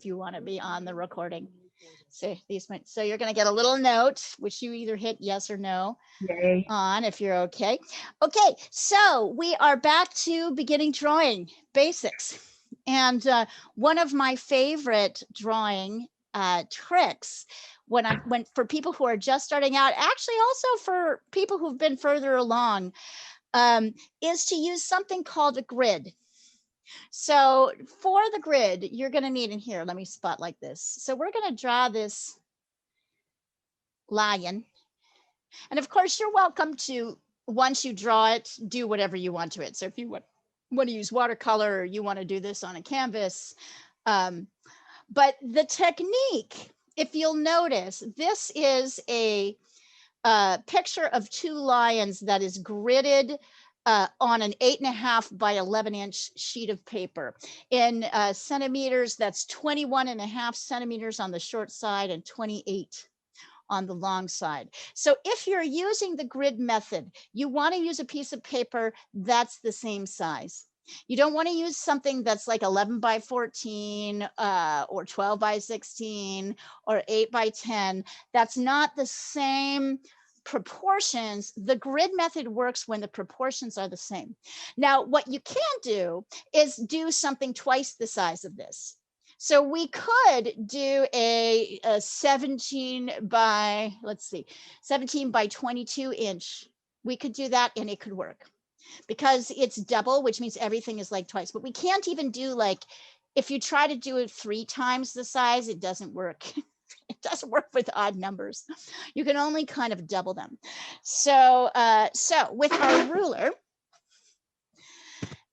you want to be on the recording. So so you're going to get a little note, which you either hit yes or no Yay. on if you're okay. Okay, so we are back to beginning drawing basics. And one of my favorite drawing tricks when for people who are just starting out, actually also for people who've been further along, is to use something called a grid. So for the grid, you're going to need, in here, let me spot like this. So we're going to draw this lion. And of course, you're welcome to, once you draw it, do whatever you want to it. So if you want to use watercolor, or you want to do this on a canvas. But the technique, if you'll notice, this is a picture of two lions that is gridded on an 8.5 by 11-inch sheet of paper. In centimeters, that's 21.5 centimeters on the short side and 28 on the long side. So if you're using the grid method, you want to use a piece of paper that's the same size. You don't want to use something that's like 11 by 14 or 12 by 16 or 8 by 10. That's not the same proportions. The grid method works when the proportions are the same. Now, what you can do is do something twice the size of this. So we could do a 17 by, let's see, 17 by 22 inch. We could do that and it could work because it's double, which means everything is like twice. But we can't even do, like, if you try to do it 3 times the size, it doesn't work. It doesn't work with odd numbers. You can only kind of double them. So, so with our ruler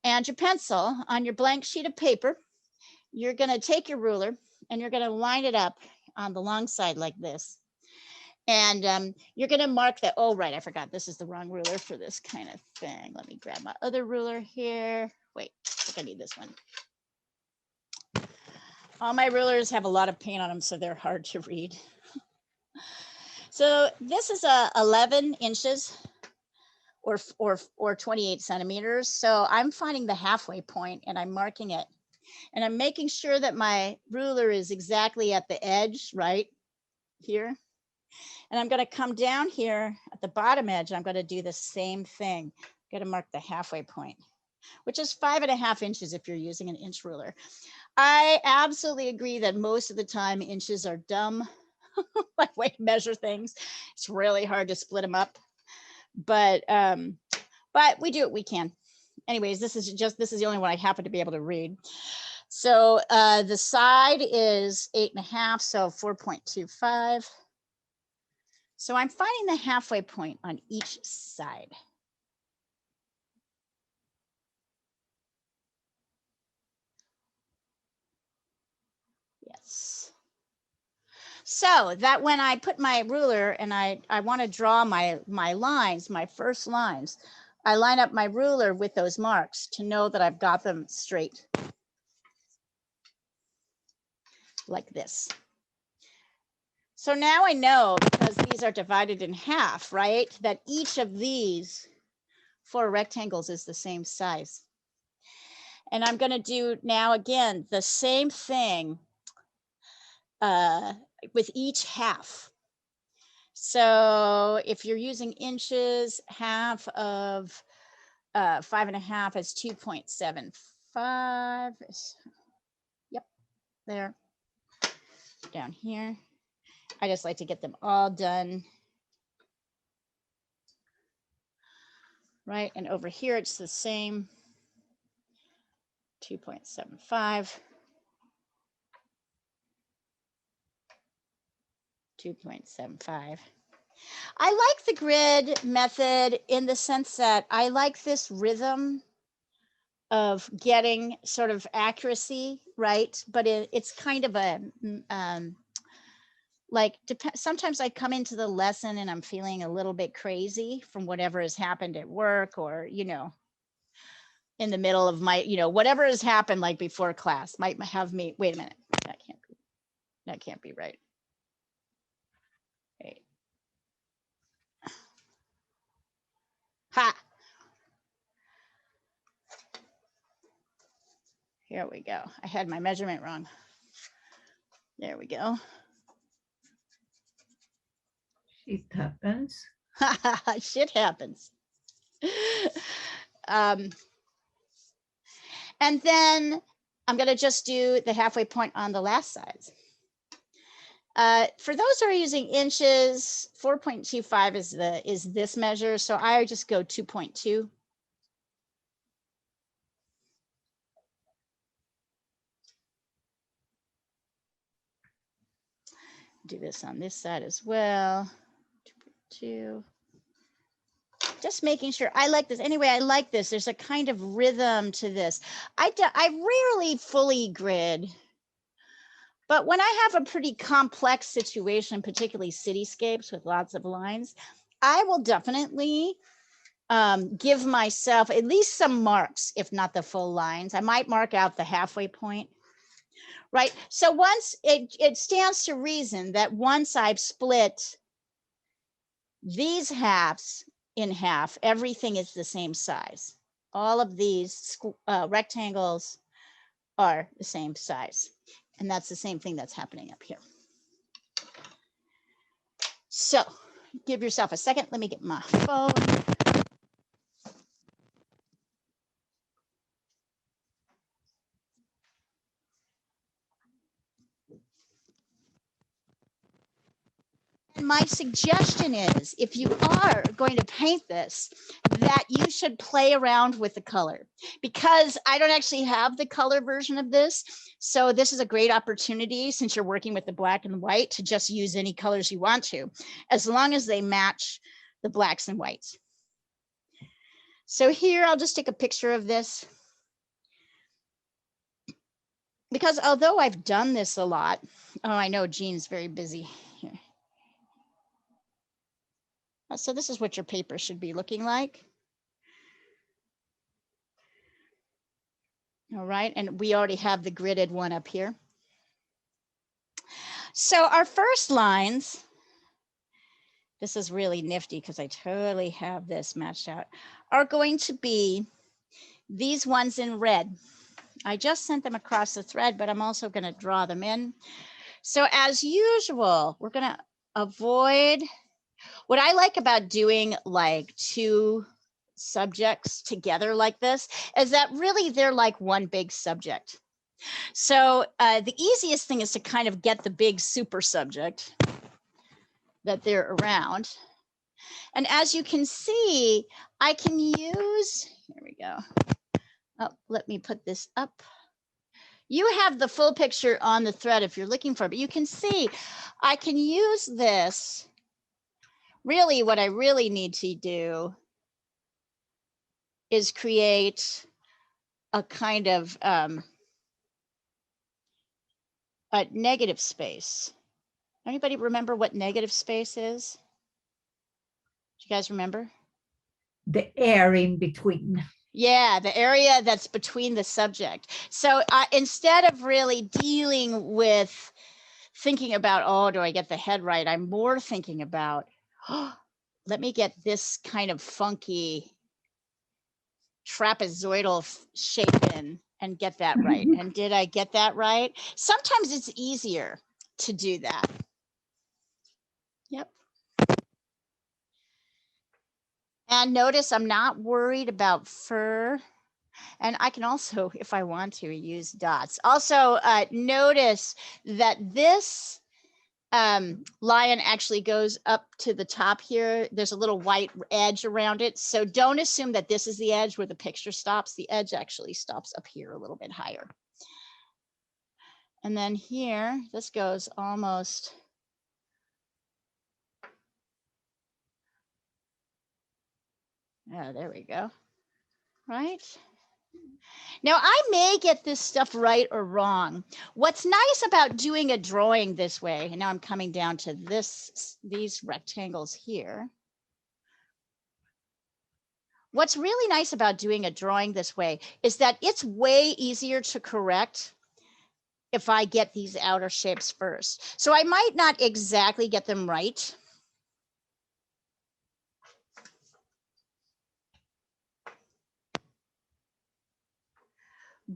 and your pencil on your blank sheet of paper, you're going to take your ruler and you're going to line it up on the long side like this. And you're going to mark that. Oh, right. I forgot. This is the wrong ruler for this kind of thing. Let me grab my other ruler here. Wait, I think I need this one. All my rulers have a lot of paint on them, so they're hard to read. So this is 11 inches or 28 centimeters. So I'm finding the halfway point and I'm marking it. And I'm making sure that my ruler is exactly at the edge, right here. And I'm going to come down here at the bottom edge. I'm going to do the same thing. I'm going to mark the halfway point, which is 5.5 inches if you're using an inch ruler. I absolutely agree that most of the time inches are dumb like way to measure things. It's really hard to split them up, but we do what we can. Anyways, this is the only one I happen to be able to read. So the side is 8.5, so 4.25. So I'm finding the halfway point on each side. Yes. So that when I put my ruler and I want to draw my lines, my first lines, I line up my ruler with those marks to know that I've got them straight. Like this. So now I know, because these are divided in half, right, that each of these 4 rectangles is the same size. And I'm going to do now again the same thing with each half. So if you're using inches, half of 5.5 is 2.75. Yep, there. Down here. I just like to get them all done. Right, and over here it's the same. 2.75. 2.75. I like the grid method in the sense that I like this rhythm of getting sort of accuracy, right? But it's kind of a, like, sometimes I come into the lesson and I'm feeling a little bit crazy from whatever has happened at work, or, you know, in the middle of my, you know, whatever has happened like before class might have me, wait a minute, that can't be right. Wait. Ha! Here we go. I had my measurement wrong. There we go. It happens. Shit happens. And then I'm going to just do the halfway point on the last side. For those who are using inches, 4.25 is this measure. So I just go 2.2. Do this on this side as well. 2.2. Just making sure. I like this. Anyway, I like this. There's a kind of rhythm to this. I rarely fully grid, but when I have a pretty complex situation, particularly cityscapes with lots of lines, I will definitely give myself at least some marks, if not the full lines. I might mark out the halfway point, right? So once it stands to reason that once I've split these halves in half, everything is the same size. All of these rectangles are the same size. And that's the same thing that's happening up here. So give yourself a second. Let me get my phone. And my suggestion is, if you are going to paint this, that you should play around with the color, because I don't actually have the color version of this. So this is a great opportunity, since you're working with the black and white, to just use any colors you want to, as long as they match the blacks and whites. So here, I'll just take a picture of this, because although I've done this a lot, oh, I know Jean's very busy here. So this is what your paper should be looking like. All right, and we already have the gridded one up here. So our first lines, this is really nifty because I totally have this matched out, are going to be these ones in red. I just sent them across the thread, but I'm also going to draw them in. So as usual, we're going to avoid, what I like about doing like two subjects together like this is that really they're like one big subject. So the easiest thing is to kind of get the big super subject that they're around. And as you can see, I can use, here we go. Oh, let me put this up. You have the full picture on the thread if you're looking for it, but you can see I can use this. Really, what I really need to do is create a kind of a negative space. Anybody remember what negative space is? Do you guys remember? The air in between. Yeah, the area that's between the subject. So instead of really dealing with thinking about, oh, do I get the head right? I'm more thinking about, oh, let me get this kind of funky trapezoidal shape in and get that right. And did I get that right? Sometimes it's easier to do that. Yep. And notice I'm not worried about fur. And I can also, if I want to, use dots. Also, notice that this lion actually goes up to the top here. There's a little white edge around it. So don't assume that this is the edge where the picture stops. The edge actually stops up here a little bit higher. And then here, this goes almost. Oh, there we go. Right? Now, I may get this stuff right or wrong. What's nice about doing a drawing this way, and now I'm coming down to these rectangles here. What's really nice about doing a drawing this way is that it's way easier to correct if I get these outer shapes first. So I might not exactly get them right.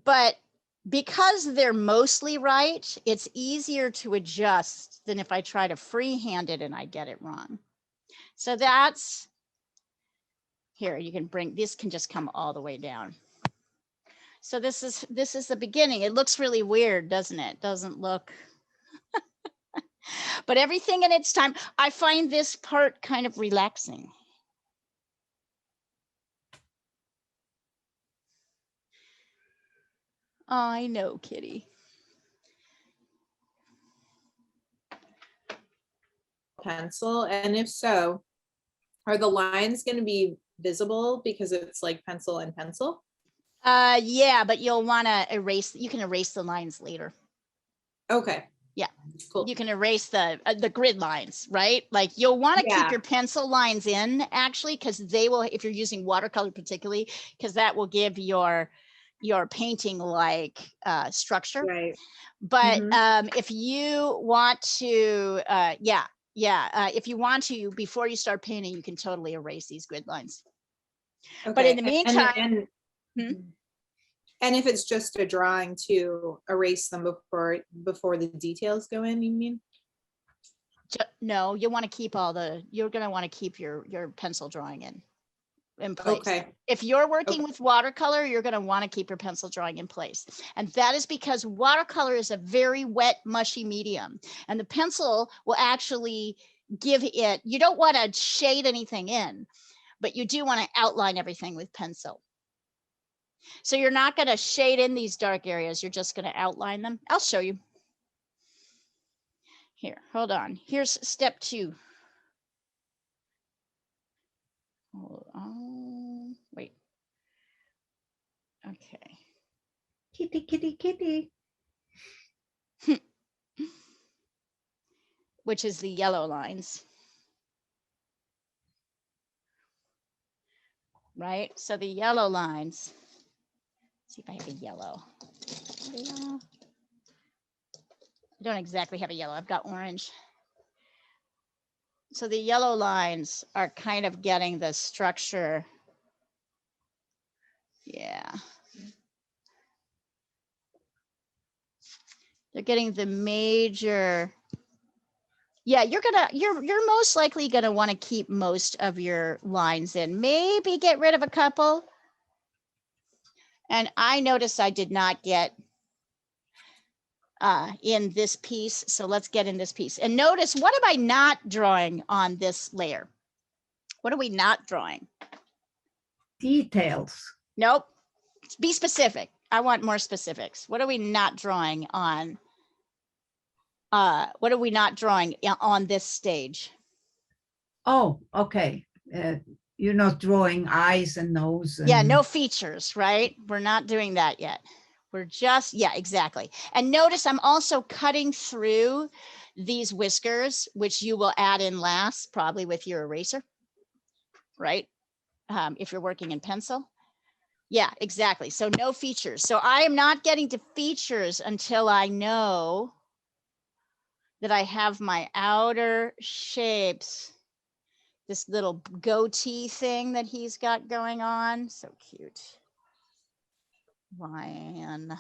But because they're mostly right, it's easier to adjust than if I try to freehand it and I get it wrong. So that's, here, you can bring, this can just come all the way down. So this is the beginning. It looks really weird, doesn't it? Doesn't look, but everything in its time. I find this part kind of relaxing. Oh, I know, Kitty. Pencil, and if so, are the lines going to be visible because it's like pencil and pencil? Yeah, but you'll want to erase, you can erase the lines later. Okay. Yeah. Cool. You can erase the grid lines, right? Like you'll want to keep your pencil lines in actually, because they will, if you're using watercolor particularly, because that will give your painting like structure. Right. But if you want to, if you want to, before you start painting, you can totally erase these grid lines. Okay. But in the meantime, and if it's just a drawing, to erase them before the details go in, you mean? no, you want to keep you're going to want to keep your pencil drawing in place. Okay. If you're working with watercolor, you're going to want to keep your pencil drawing in place. And that is because watercolor is a very wet, mushy medium. And the pencil will actually give it, you don't want to shade anything in, but you do want to outline everything with pencil. So you're not going to shade in these dark areas. You're just going to outline them. I'll show you. Here, hold on. Here's step 2. Hold on. Wait. Okay. Kitty, kitty, kitty. Which is the yellow lines. Right? So the yellow lines. Let's see if I have a yellow. I don't exactly have a yellow. I've got orange. So the yellow lines are kind of getting the structure. Yeah. They're getting the major. Yeah, you're most likely gonna want to keep most of your lines in. Maybe get rid of a couple. And I noticed I did not get in this piece. So let's get in this piece. And notice, what am I not drawing on this layer? What are we not drawing? Details. Nope. Be specific. I want more specifics. What are we not drawing on? What are we not drawing on this stage? Oh, okay. You're not drawing eyes and nose. And... Yeah, no features, right? We're not doing that yet. We're just, yeah, exactly. And notice I'm also cutting through these whiskers, which you will add in last, probably with your eraser, right? If you're working in pencil. Yeah, exactly. So no features. So I am not getting to features until I know that I have my outer shapes, this little goatee thing that he's got going on. So cute. Lion.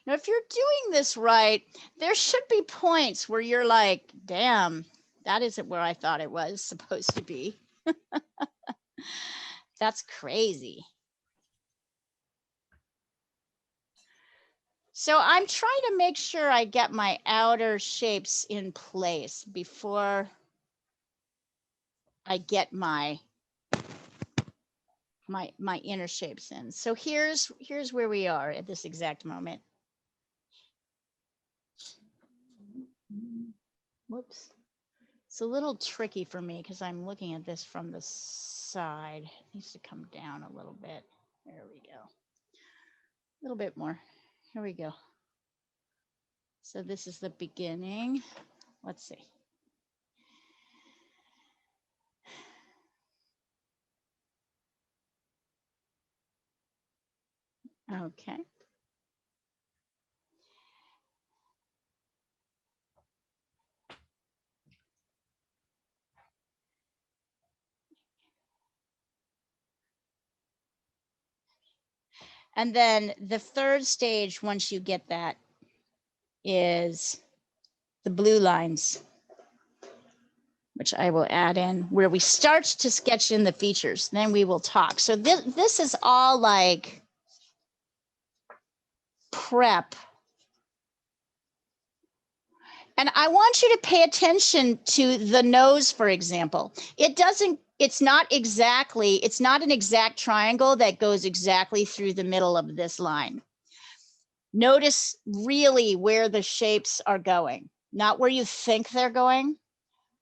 Now, if you're doing this right, there should be points where you're like, damn, that isn't where I thought it was supposed to be. That's crazy. So I'm trying to make sure I get my outer shapes in place before I get my inner shapes in. So here's where we are at this exact moment. Whoops. It's a little tricky for me because I'm looking at this from the side. It needs to come down a little bit. There we go. A little bit more. Here we go. So this is the beginning. Let's see. Okay. And then the third stage, once you get that, is the blue lines, which I will add in where we start to sketch in the features. Then we will talk. So this is all like prep. And I want you to pay attention to the nose, for example. It's not an exact triangle that goes exactly through the middle of this line. Notice really where the shapes are going, not where you think they're going,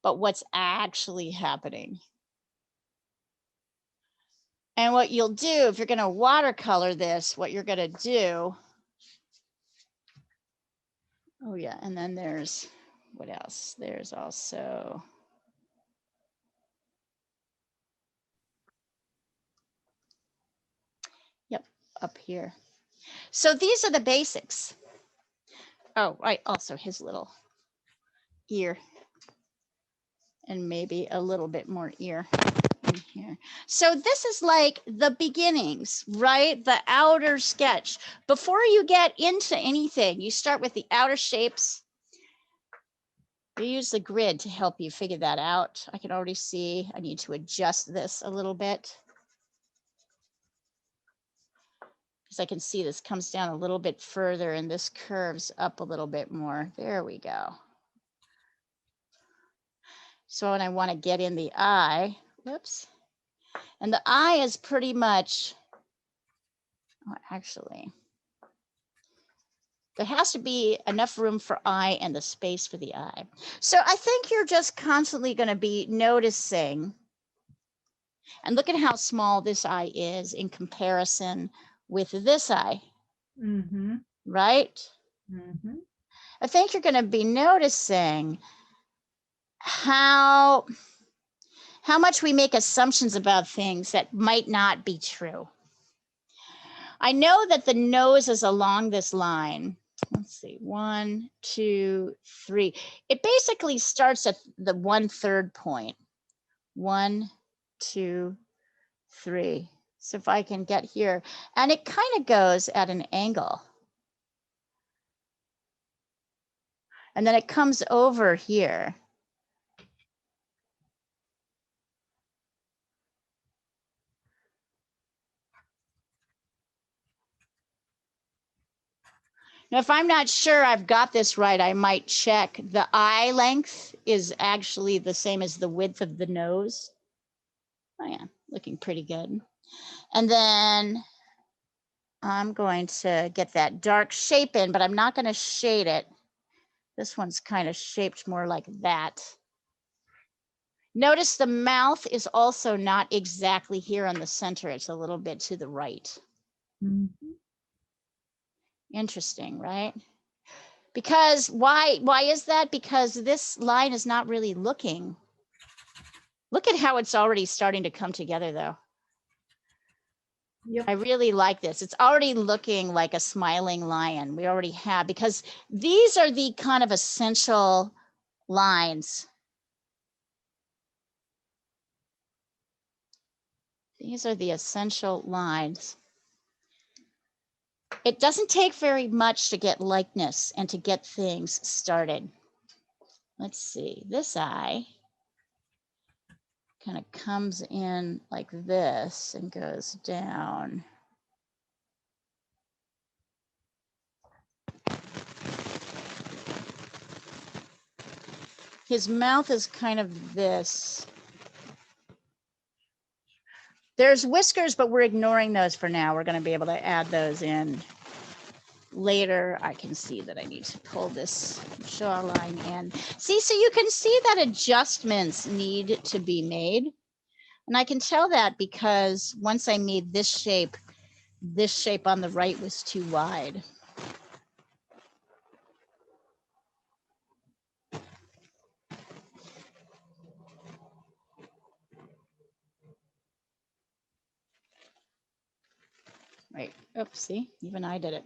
but what's actually happening. And what you'll do, if you're going to watercolor this, what you're going to do, oh yeah, and then there's, what else? There's also, yep, up here. So these are the basics. Oh, right, also his little ear. And maybe a little bit more ear in here. So this is like the beginnings, right? The outer sketch. Before you get into anything, you start with the outer shapes. You use the grid to help you figure that out. I can already see I need to adjust this a little bit, because I can see this comes down a little bit further and this curves up a little bit more. There we go. So when I want to get in the eye, whoops, and the eye is pretty much, oh, actually, there has to be enough room for eye and the space for the eye. So I think you're just constantly going to be noticing, and look at how small this eye is in comparison with this eye, right? I think you're going to be noticing how much we make assumptions about things that might not be true. I know that the nose is along this line. Let's see, 1, 2, 3. It basically starts at the 1/3 point. 1, 2, 3. So if I can get here, and it kind of goes at an angle. And then it comes over here. Now, if I'm not sure I've got this right, I might check. The eye length is actually the same as the width of the nose. Oh yeah, looking pretty good. And then I'm going to get that dark shape in, but I'm not going to shade it. This one's kind of shaped more like that. Notice the mouth is also not exactly here on the center. It's a little bit to the right. Interesting, right? Because why is that? Because this line is not really looking. Look at how it's already starting to come together though. Yep. I really like this. It's already looking like a smiling lion. We already have, because these are the kind of essential lines. These are the essential lines. It doesn't take very much to get likeness and to get things started. Let's see, this eye kind of comes in like this and goes down. His mouth is kind of this. There's whiskers, but we're ignoring those for now. We're going to be able to add those in later. I can see that I need to pull this jawline in. See, so you can see that adjustments need to be made. And I can tell that because once I made this shape on the right was too wide. Right, oops, see, even I did it.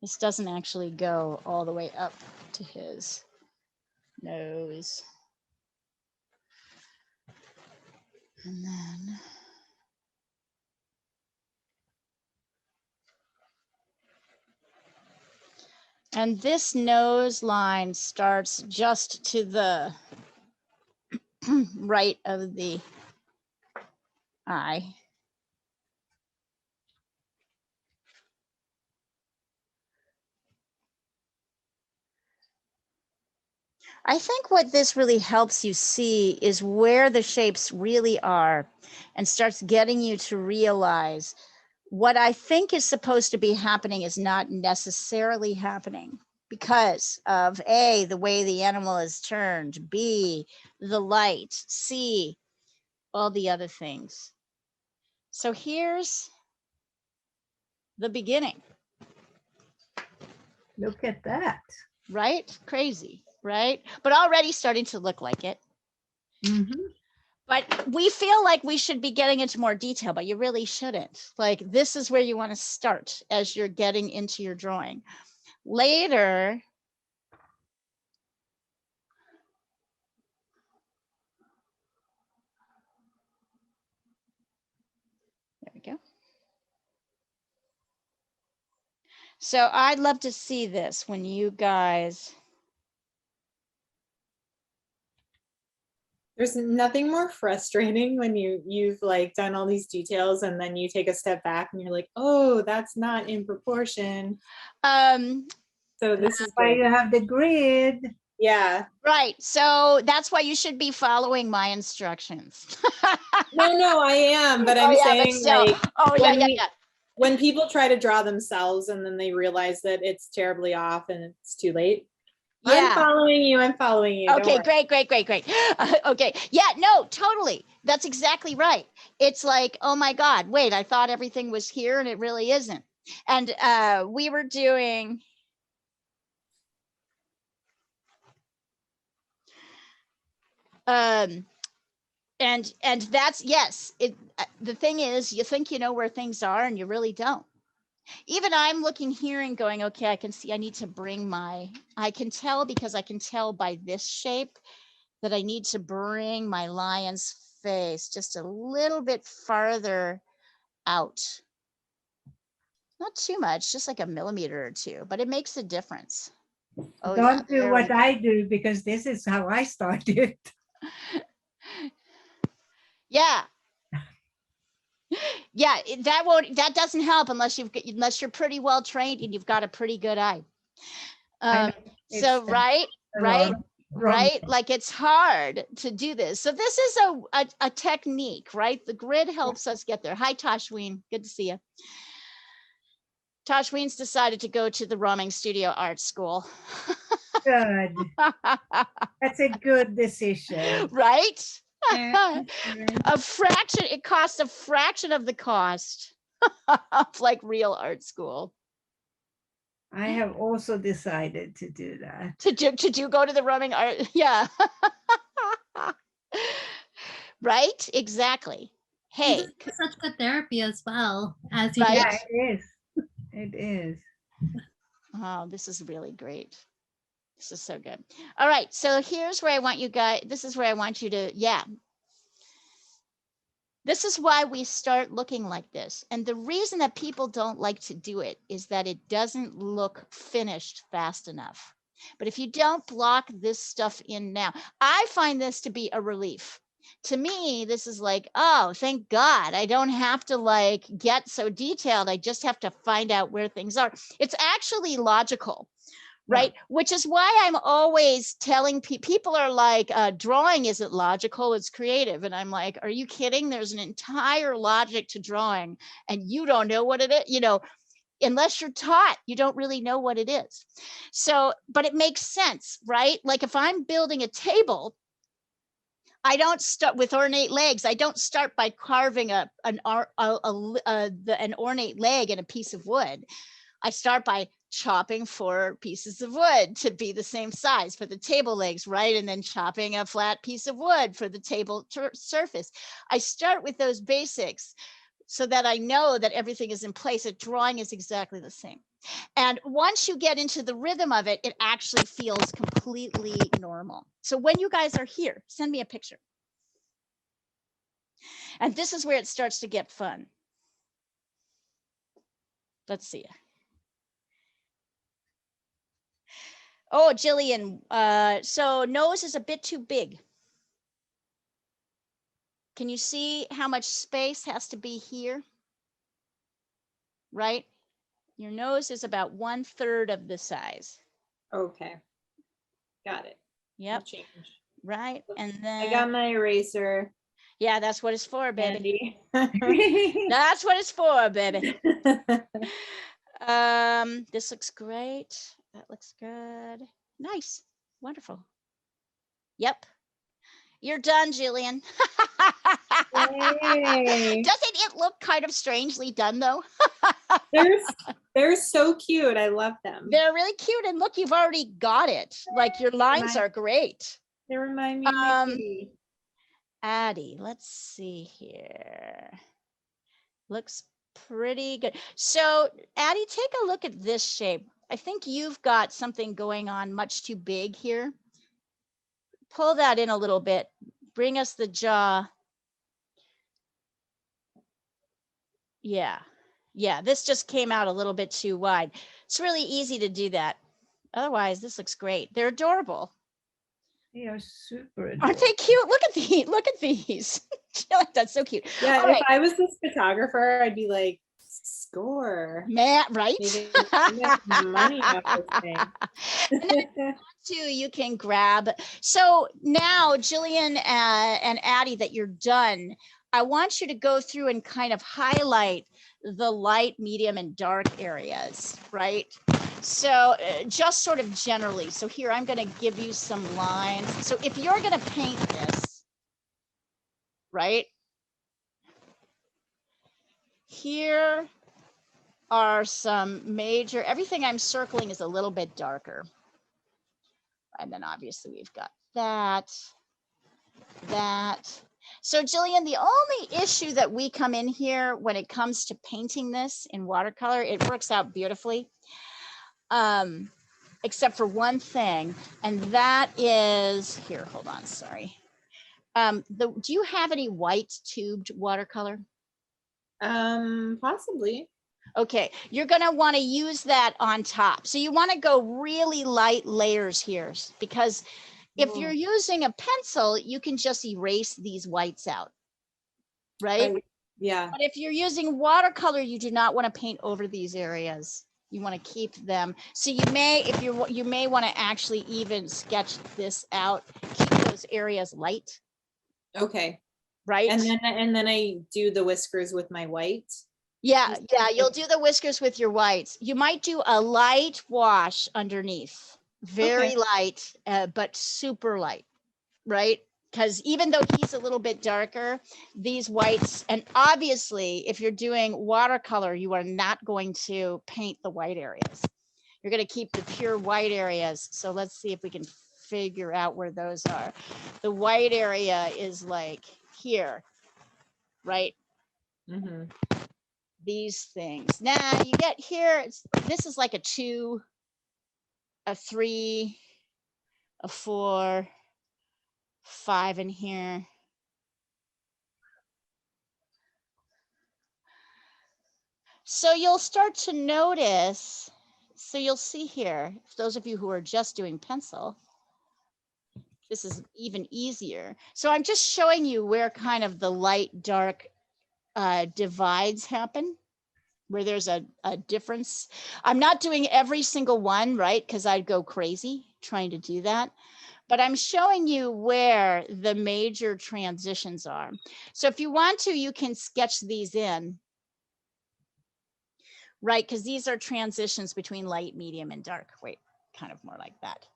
This doesn't actually go all the way up to his nose. And then And this nose line starts just to the right of the eye. I think what this really helps you see is where the shapes really are and starts getting you to realize what I think is supposed to be happening is not necessarily happening because of A, the way the animal is turned, B, the light, C, all the other things. So here's the beginning. Look at that. Right? Crazy, right? But already starting to look like it. Mhm. But we feel like we should be getting into more detail, but you really shouldn't. Like this is where you want to start as you're getting into your drawing. Later, there we go. So I'd love to see this when you guys. There's nothing more frustrating when you've like done all these details and then you take a step back and you're like, oh, that's not in proportion. So this is Why good. you have the grid. Yeah. Right. So that's why you should be following my instructions. No, I am, but I'm Oh, yeah, but saying still. like Oh, yeah, when yeah, we- yeah. when people try to draw themselves and then they realize that it's terribly off and it's too late. I'm Yeah. following you. I'm following you. Don't Okay, worry. great. Okay. Yeah, no, totally. That's exactly right. It's like, oh my God, wait, I thought everything was here and it really isn't. And we were doing, and that's, yes, it, the thing is, you think you know where things are and you really don't. Even I'm looking here and going, okay, I can see I need to bring my, I can tell because I can tell by this shape that I need to bring my lion's face just a little bit farther out. Not too much, just like a millimeter or two, but it makes a difference. Oh, yeah, Don't do there what we I do because this is how I started. Yeah. Yeah, that doesn't help unless you're pretty well trained and you've got a pretty good eye. I know, So it's the right, wrong right, like it's hard to do this. So this is a technique, right? The grid helps us get there. Hi, Toshween, good to see you. Toshween's decided to go to the Roaming Studio Art School. good. That's a good decision. Right? Yeah. A fraction, it costs a fraction of the cost of like real art school. I have also decided to do that. To go to the roaming art. Yeah. Right? Exactly. Hey, It's such good therapy as well as you right? Yeah, it is. It is. Oh, this is really great. This is so good. All right. So here's where I want you guys, this is where I want you to, yeah. This is why we start looking like this. And the reason that people don't like to do it is that it doesn't look finished fast enough. But if you don't block this stuff in now, I find this to be a relief. To me, this is like, oh, thank God. I don't have to like get so detailed. I just have to find out where things are. It's actually logical. Right. Which is why I'm always telling people are like, drawing isn't logical, it's creative. And I'm like, are you kidding? There's an entire logic to drawing and you don't know what it is, you know, unless you're taught, you don't really know what it is. So, but it makes sense, right? Like if I'm building a table, I don't start with ornate legs. I don't start by carving an ornate leg in a piece of wood. I start by chopping 4 pieces of wood to be the same size for the table legs, right? And then chopping a flat piece of wood for the table surface. I start with those basics so that I know that everything is in place. A drawing is exactly the same. And once you get into the rhythm of it, it actually feels completely normal. So when you guys are here, send me a picture. And this is where it starts to get fun. Let's see. Oh, Jillian, so nose is a bit too big. Can you see how much space has to be here? Right? Your nose is about 1/3 of the size. Okay. Got it. I'll Yep. change. Right. And I got then, my eraser. yeah, that's what it's for, baby. Handy. That's what it's for, baby. This looks great. That looks good. Nice. Wonderful. Yep. You're done, Jillian. Yay. Doesn't it look kind of strangely done though? They're so cute. I love them. They're really cute. And look, you've already got it. Like your lines are great. They remind me of my kitty. Addie, let's see here. Looks pretty good. So Addie, take a look at this shape. I think you've got something going on much too big here. Pull that in a little bit. Bring us the jaw. Yeah. Yeah, this just came out a little bit too wide. It's really easy to do that. Otherwise, this looks great. They're adorable. They are super Aren't adorable. they cute? Look at these. Look at these. That's so cute. Yeah, All if right. I was this photographer, I'd be like, score. Matt, right? Make money off this thing. And then too, you can grab. So now, Jillian and Addie, that you're done, I want you to go through and kind of highlight the light, medium, and dark areas, right? So just sort of generally. So here, I'm going to give you some lines. So if you're going to paint this, right? Here are some major, everything I'm circling is a little bit darker. And then obviously we've got that. So Jillian, the only issue that we come in here when it comes to painting this in watercolor, it works out beautifully, except for one thing, and that is, here, hold on, sorry. Do you have any white tubed watercolor? Possibly. Okay, you're gonna wanna use that on top. So you wanna go really light layers here, because if you're using a pencil, you can just erase these whites out, right? Yeah. But if you're using watercolor, you do not want to paint over these areas. You want to keep them. So you may, if you may want to actually even sketch this out, keep those areas light. Okay. Right. And then I do the whiskers with my white. Yeah, yeah, you'll do the whiskers with your whites. You might do a light wash underneath. Very light, but super light, right? Because even though he's a little bit darker, these whites, and obviously if you're doing watercolor, you are not going to paint the white areas. You're going to keep the pure white areas. So let's see if we can figure out where those are. The white area is like here, right? Mm-hmm. These things. Now you get here, this is like a 2, a 3, a 4, 5 in here. So you'll start to notice, so you'll see here, those of you who are just doing pencil, this is even easier. So I'm just showing you where kind of the light dark divides happen, where there's a difference. I'm not doing every single one, right? Because I'd go crazy trying to do that. But I'm showing you where the major transitions are. So if you want to, you can sketch these in. Right, because these are transitions between light, medium, and dark. Wait, kind of more like that.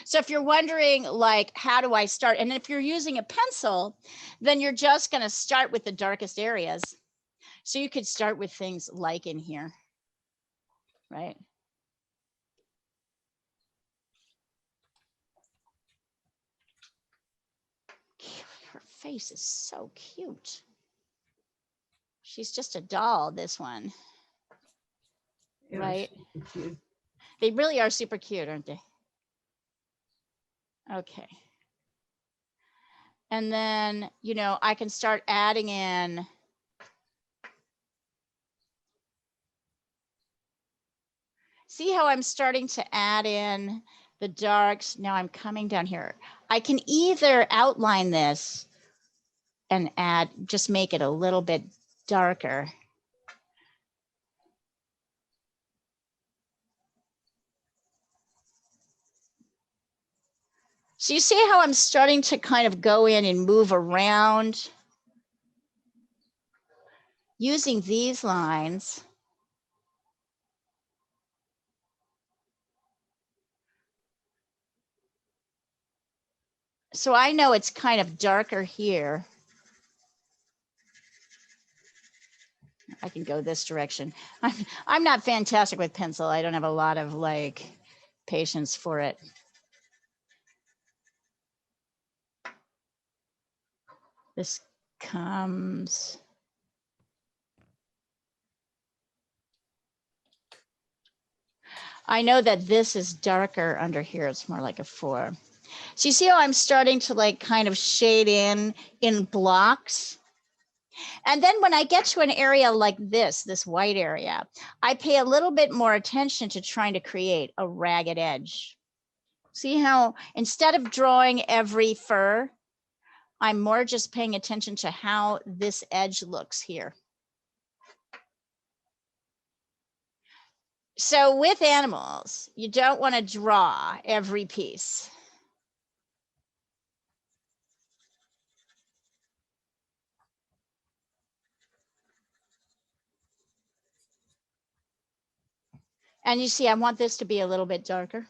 So if you're wondering, like, how do I start? And if you're using a pencil, then you're just going to start with the darkest areas. So you could start with things like in here, right? Her face is so cute. She's just a doll, this one. They are right? super cute. They really are super cute, aren't they? Okay. And then, you know, I can start adding in See how I'm starting to add in the darks? Now I'm coming down here. I can either outline this and just make it a little bit darker. So you see how I'm starting to kind of go in and move around using these lines. So I know it's kind of darker here. I can go this direction. I'm not fantastic with pencil. I don't have a lot of like patience for it. This comes. I know that this is darker under here. It's more like a 4. So you see how I'm starting to like kind of shade in blocks? And then when I get to an area like this white area, I pay a little bit more attention to trying to create a ragged edge. See how instead of drawing every fur, I'm more just paying attention to how this edge looks here. So with animals, you don't want to draw every piece. And you see, I want this to be a little bit darker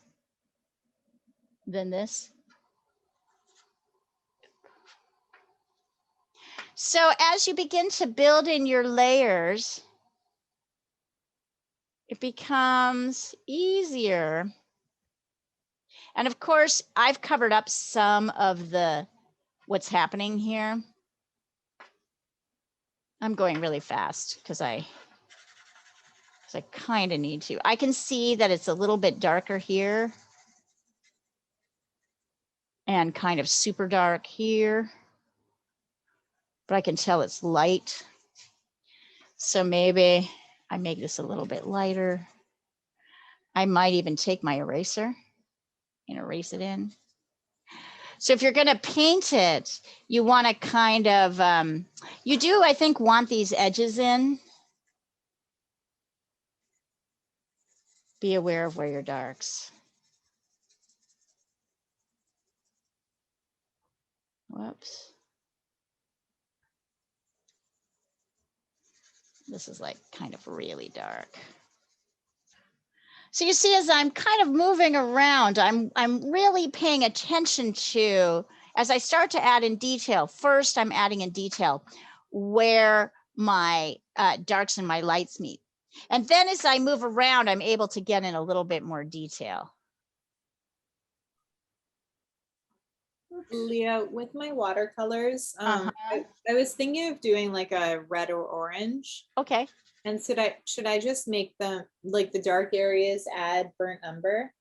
than this. So as you begin to build in your layers, it becomes easier. And of course, I've covered up some of what's happening here. I'm going really fast because I kind of need to. I can see that it's a little bit darker here and kind of super dark here, but I can tell it's light. So maybe I make this a little bit lighter. I might even take my eraser and erase it in. So if you're going to paint it, you want to kind of, you do, I think, want these edges in. Be aware of where your darks. Whoops. This is like kind of really dark. So you see, as I'm kind of moving around, I'm really paying attention to, as I start to add in detail, first I'm adding in detail where my darks and my lights meet. And then as I move around, I'm able to get in a little bit more detail. Leah, with my watercolors, I was thinking of doing like a red or orange. Okay. And should I just make them like the dark areas add burnt umber?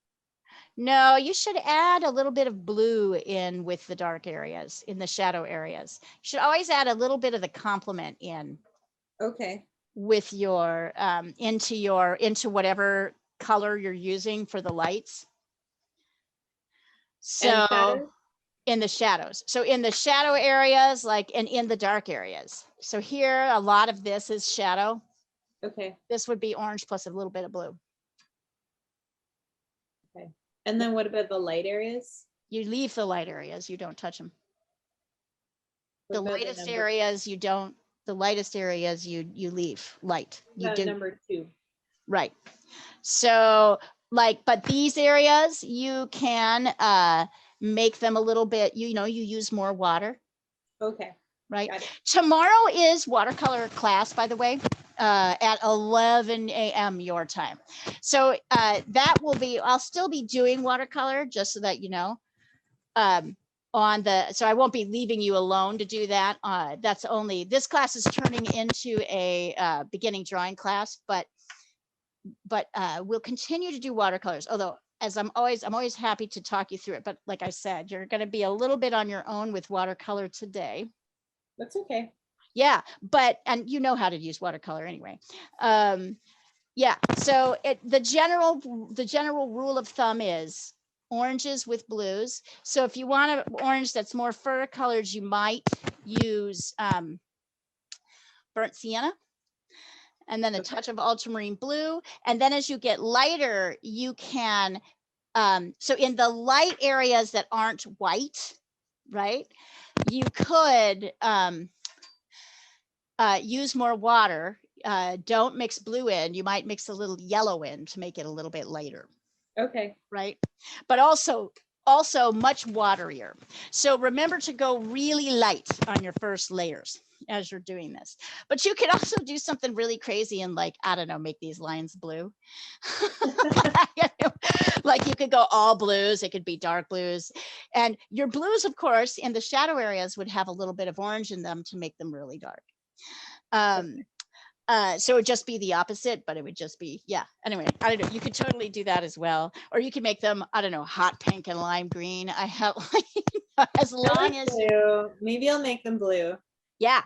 No, you should add a little bit of blue in with the dark areas, in the shadow areas. You should always add a little bit of the complement in. Okay. With your into whatever color you're using for the lights. So in the shadows. So in the shadow areas, like, and in the dark areas. So here, a lot of this is shadow. Okay. This would be orange plus a little bit of blue. Okay. And then what about the light areas? You leave the light areas, you don't touch them. The lightest areas you don't, the lightest areas you leave light. You do number 2. Right. So like, but these areas you can make them a little bit, you use more water. Okay. Right. Tomorrow is watercolor class, by the way, at 11 a.m. your time. So that will be, I'll still be doing watercolor, just so that you know. So I won't be leaving you alone to do that. That's only, this class is turning into a beginning drawing class, but we'll continue to do watercolors. Although, as I'm always happy to talk you through it. But like I said, you're going to be a little bit on your own with watercolor today. That's okay. Yeah, and you know how to use watercolor anyway. Yeah, so the general rule of thumb is oranges with blues. So if you want an orange that's more fur colored, you might use burnt sienna, and then a touch of ultramarine blue. And then as you get lighter, you can, so in the light areas that aren't white, right, you could use more water. Don't mix blue in. You might mix a little yellow in to make it a little bit lighter. Okay. Right. But also much waterier. So remember to go really light on your first layers as you're doing this. But you could also do something really crazy and, like, I don't know, make these lines blue. Like you could go all blues. It could be dark blues. And your blues, of course, in the shadow areas would have a little bit of orange in them to make them really dark. So it would just be the opposite, but it would just be, yeah. Anyway, I don't know. You could totally do that as well. Or you could make them, I don't know, hot pink and lime green. I have, as long as blue. Maybe I'll make them blue. Yeah,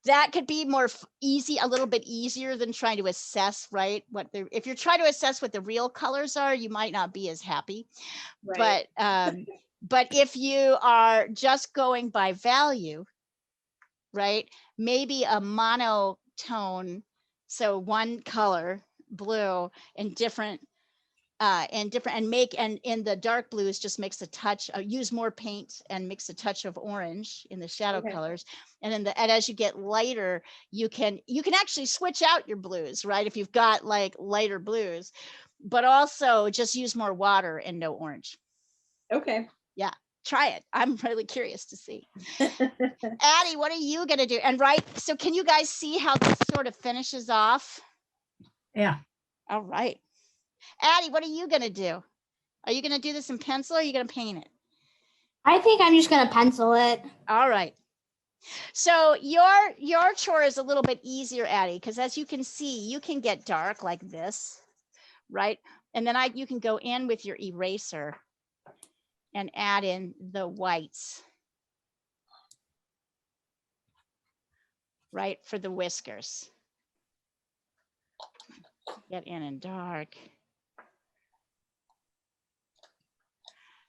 that could be more easy, a little bit easier than trying to assess, right? If you're trying to assess what the real colors are, you might not be as happy. Right. But if you are just going by value, right? Maybe a monotone, so one color, blue, and in the dark blues, just mix a touch, use more paint and mix a touch of orange in the shadow colors. And as you get lighter, you can actually switch out your blues, right? If you've got like lighter blues, but also just use more water and no orange. Okay. Yeah. Try it. I'm really curious to see. Addie, what are you going to do? And right, so can you guys see how this sort of finishes off? Yeah. All right. Addie, what are you going to do? Are you going to do this in pencil or are you going to paint it? I think I'm just going to pencil it. All right. So your chore is a little bit easier, Addie, because as you can see, you can get dark like this, right? And then you can go in with your eraser and add in the whites, right, for the whiskers. Get in and dark.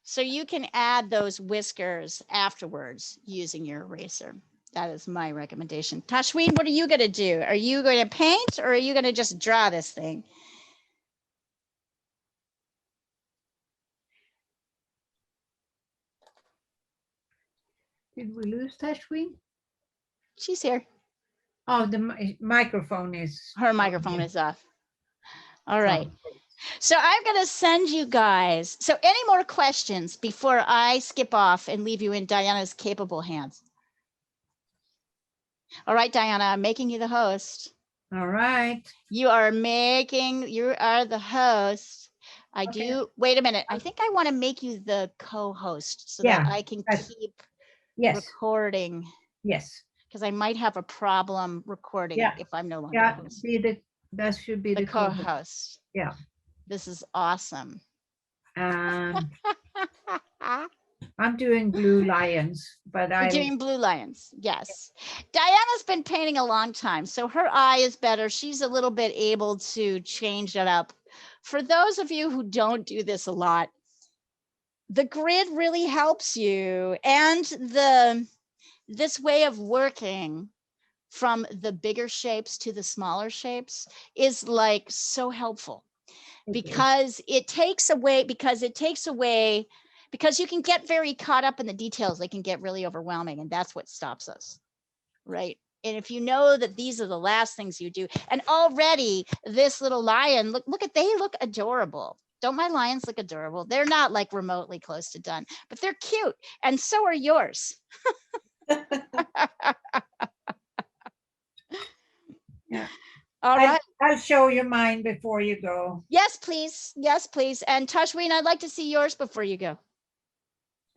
So you can add those whiskers afterwards using your eraser. That is my recommendation. Tashween, what are you going to do? Are you going to paint or are you going to just draw this thing? Did we lose Tashween? She's here. Oh, the microphone is. Her microphone is off. All right. So I'm going to send you guys. So any more questions before I skip off and leave you in Diana's capable hands? All right, Diana, I'm making you the host. All right. You are the host. I do. Wait a minute. I think I want to make you the co-host so that I can keep recording. Yes. Because I might have a problem recording if I'm no longer the host. That should be the co-host. Yeah. This is awesome. I'm doing blue lions, but I'm doing blue lions. Yes. Diana's been painting a long time, so her eye is better. She's a little bit able to change it up. For those of you who don't do this a lot, the grid really helps you. And this way of working from the bigger shapes to the smaller shapes is like so helpful. Because it takes away, because you can get very caught up in the details. They can get really overwhelming, and that's what stops us, right? And if you know that these are the last things you do, and already this little lion, they look adorable. Don't my lions look adorable? They're not like remotely close to done, but they're cute, and so are yours. Yeah. All right. I'll show you mine before you go. Yes, please. Yes, please. And Tashween, I'd like to see yours before you go.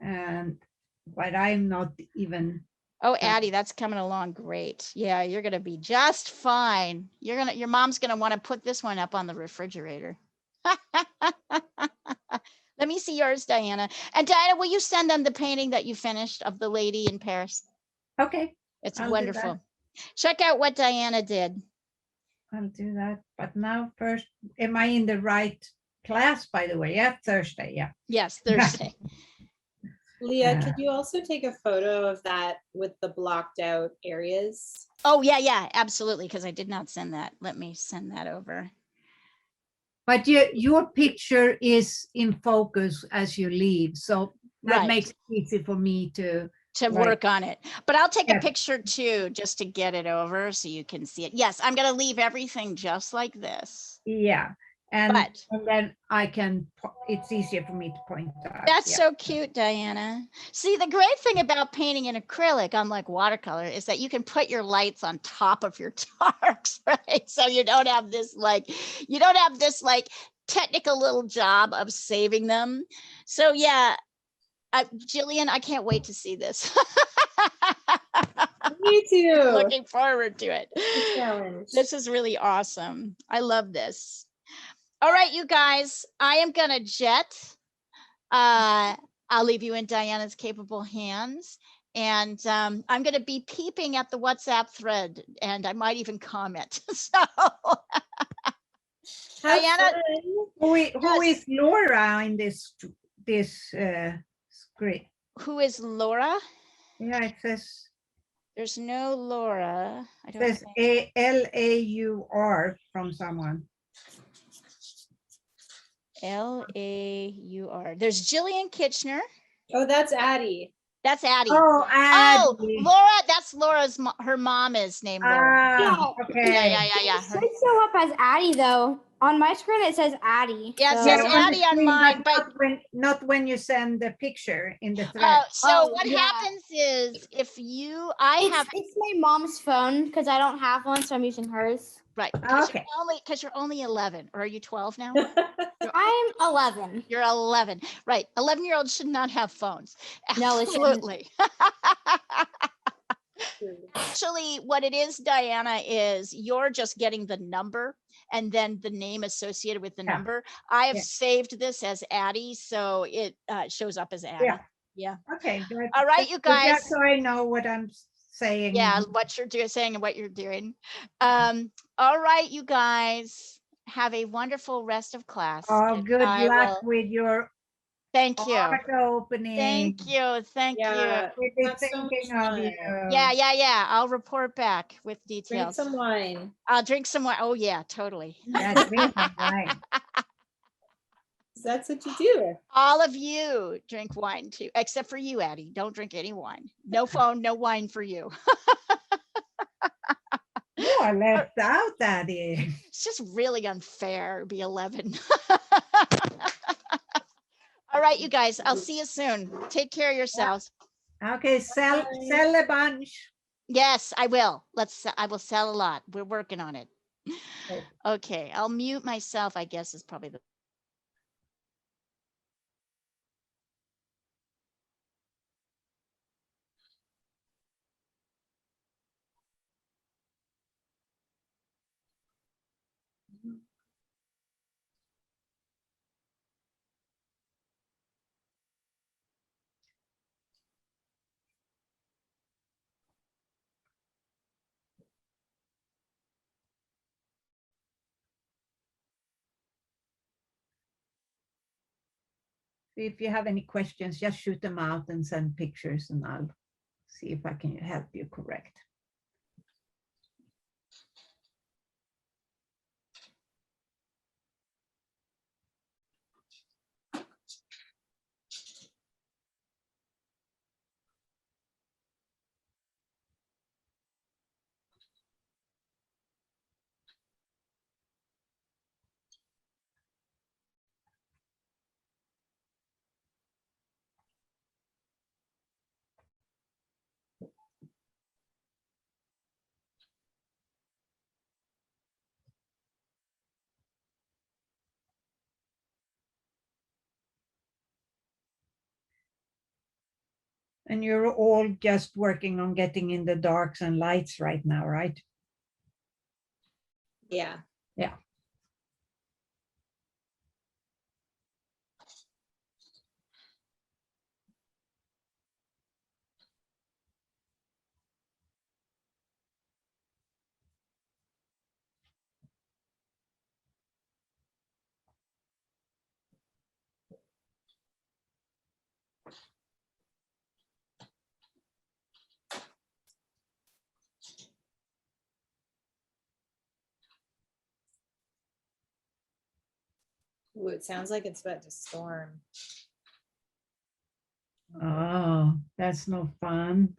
But I'm not even. Oh, Addie, that's coming along great. Yeah, you're gonna be just fine. Your mom's gonna want to put this one up on the refrigerator. Let me see yours, Diana. And Diana, will you send them the painting that you finished of the lady in Paris? Okay. It's wonderful. Check out what Diana did. I'll do that. But now first, am I in the right class, by the way? Yeah, Thursday. Yeah. Yes, Thursday. Leah, could you also take a photo of that with the blocked out areas? Oh, yeah, absolutely. Because I did not send that. Let me send that over. But your picture is in focus as you leave. So that Right. makes it easy for me to work on it. But I'll take Yeah. a picture too, just to get it over so you can see it. Yes, I'm going to leave everything just like this. Yeah. And But then it's easier for me to point out. that's Yeah. so cute, Diana. See, the great thing about painting in acrylic, unlike watercolor, is that you can put your lights on top of your darks, right? So you don't have this technical little job of saving them. So yeah, Jillian, I can't wait to see this. Me too. Looking forward to it. Challenge. This is really awesome. I love this. All right, you guys, I am gonna jet. I'll leave you in Diana's capable hands. And I'm going to be peeping at the WhatsApp thread, and I might even comment. So, Diana, who is Laura in this script? Who is Laura? Yeah, it says. There's no Laura. It says Laur from someone. Laur. There's Jillian Kitchener. Oh, that's Addie. That's Addie. Oh, Addie. Oh, Laura. That's Laura's. Her mom is named Laura. No. Okay. Yeah. It should show up as Addie though. On my screen it says Addie. Yeah, it so- says on the Addie on screen, mine, but not when you send the picture in the thread. so Oh, what yeah. happens is if you, I have It's my mom's phone because I don't have one, so I'm using hers. right Okay. because you're only 11, or are you 12 now? I'm 11. You're 11, right? 11-year-olds should not have phones. No, they shouldn't. Absolutely. Actually, what it is, Diana, is you're just getting the number and then the name associated with the Yeah. number. I have Yeah. saved this as Addie, so it shows up as Addie. Yeah. Okay, good. All right, you guys. Just so I know what I'm saying. Yeah, what you're saying and what you're doing. All right, you guys. Have a wonderful rest of class. Oh, and good I luck will- with your Thank you. art opening. Thank you. Thank Yeah, We'll be that's so much thinking of fun. you. you. Yeah. I'll report back with Drink details. some wine. I'll drink some wine. Oh yeah, totally. Yeah, drink some wine. That's what you do. All of you drink wine too, except for you, Addie. Don't drink any wine. No phone, no wine for you. Oh, I left out Daddy. It's just really unfair to be 11. All right, you guys, I'll see you soon. Take care of yourselves. Okay, sell a bunch. Yes, I will. I will sell a lot. We're working on it. Okay. Okay, I'll mute myself, I guess is probably the If you have any questions, just shoot them out and send pictures and I'll see if I can help you correct. And you're all just working on getting in the darks and lights right now, right? Yeah. Yeah. Ooh, it sounds like it's about to storm. Oh, that's no fun.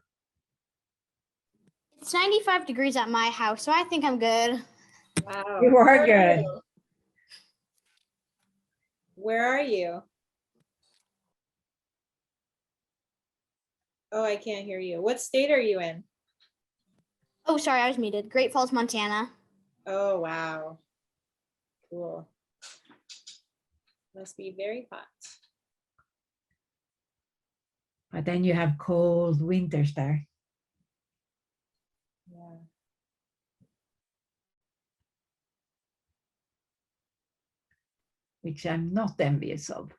It's 95 degrees at my house, so I think I'm good. Wow. You are Where good. you? Where are you? Oh, I can't hear you. What state are you in? Oh, sorry, I was muted. Great Falls, Montana. Oh, wow. Cool. Must be very hot. But then you have cold winters there. Yeah. Which I'm not envious of.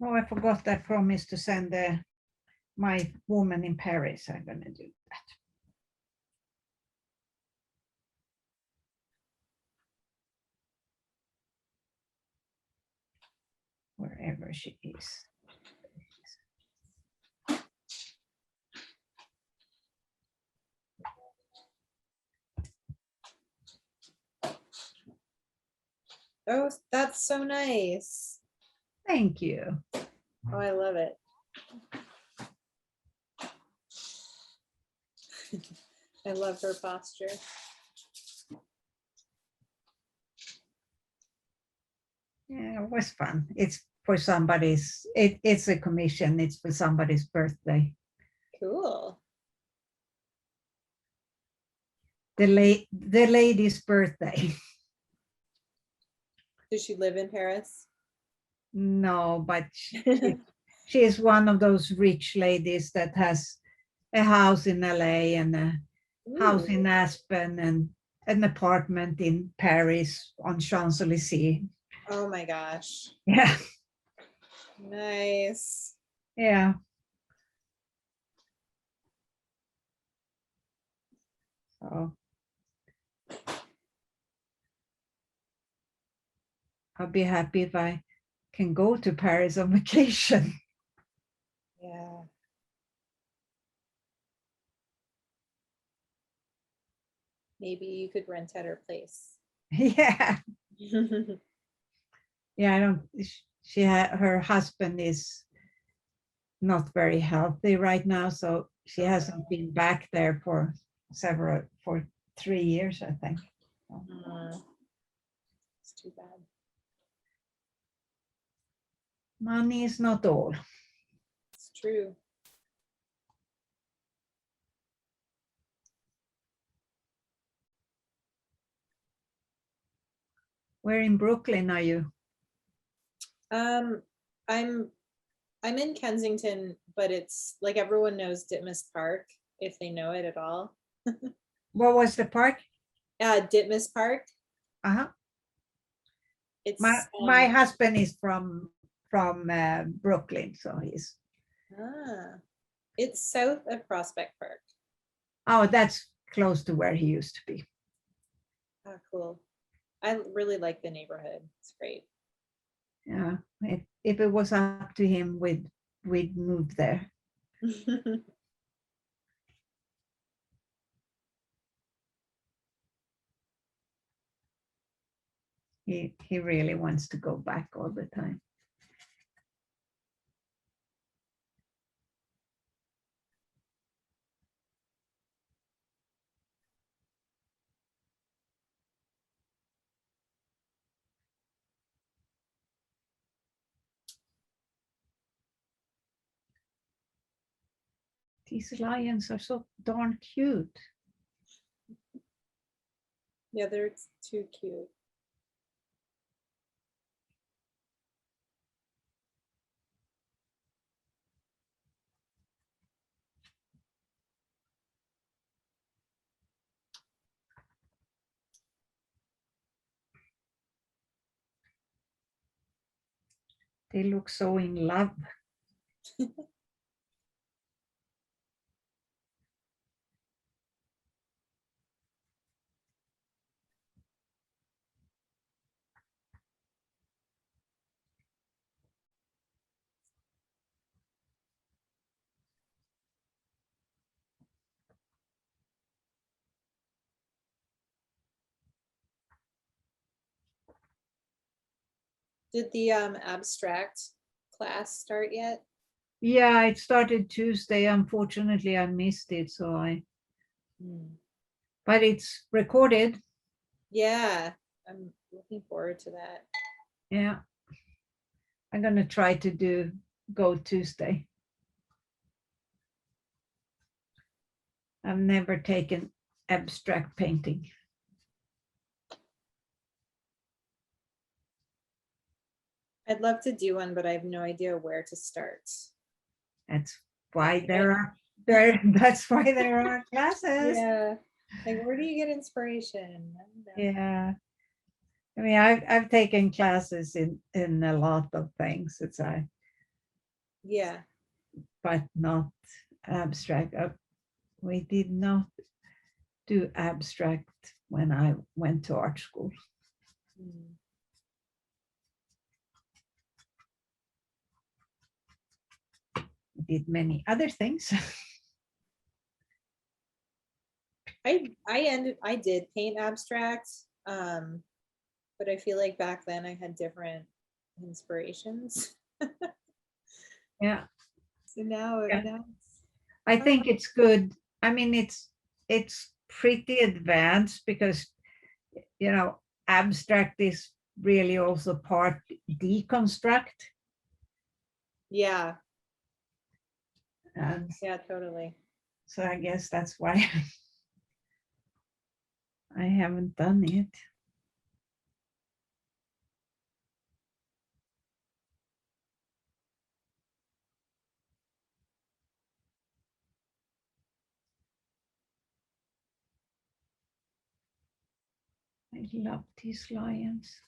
Oh, I forgot I promised to send my woman in Paris. I'm gonna do that. Wherever she is. Oh, that's so nice. Thank you. Oh, I love it. I love her posture. Yeah, it was fun. It's for somebody's, it's a commission. It's for somebody's birthday. Cool. The lady's birthday. Does she live in Paris? No, but she is one of those rich ladies that has a house in LA and a house in Aspen and an apartment in Paris on Champs-Élysées. Oh my gosh. Yeah, Nice. yeah. So I'll be happy if I can go to Paris on vacation. Yeah. Maybe you could rent at her place. Yeah, yeah. I don't. Her husband is not very healthy right now, so she hasn't been back there for 3 years, I think. It's too bad. Money is not all. It's true. Where in Brooklyn are you? I'm I'm in Kensington, but it's like everyone knows Ditmas Park, if they know it at all. What was the park? Ditmas Park. Uh-huh. It's My husband is from Brooklyn, so he's. It's south of Prospect Park. Oh, that's close to where he used to be. Oh, cool. I really like the neighborhood. It's great. Yeah, if it was up to him, we'd move there. He really wants to go back all the time. These lions are so darn cute. Yeah, they're too cute. They look so in love. Did the abstract class start yet? Yeah, it started Tuesday. Unfortunately, I missed it, but it's recorded. Yeah, I'm looking forward to that. Yeah. I'm gonna try to go Tuesday. I've never taken abstract painting. I'd love to do one, but I have no idea where to start. That's why that's why there are classes. Yeah. Like, where do you get inspiration? I don't know. Yeah. I mean, I've taken classes in a lot of things. Yeah. But not abstract. We did not do abstract when I went to art school. Mm. We did many other things. I did paint abstract, but I feel like back then I had different inspirations. Yeah. So now, Yeah. now I think it's good. I mean, it's pretty advanced because abstract is really also part deconstruct. yeah, And yeah, totally. so I guess that's why I haven't done it. I love these lions.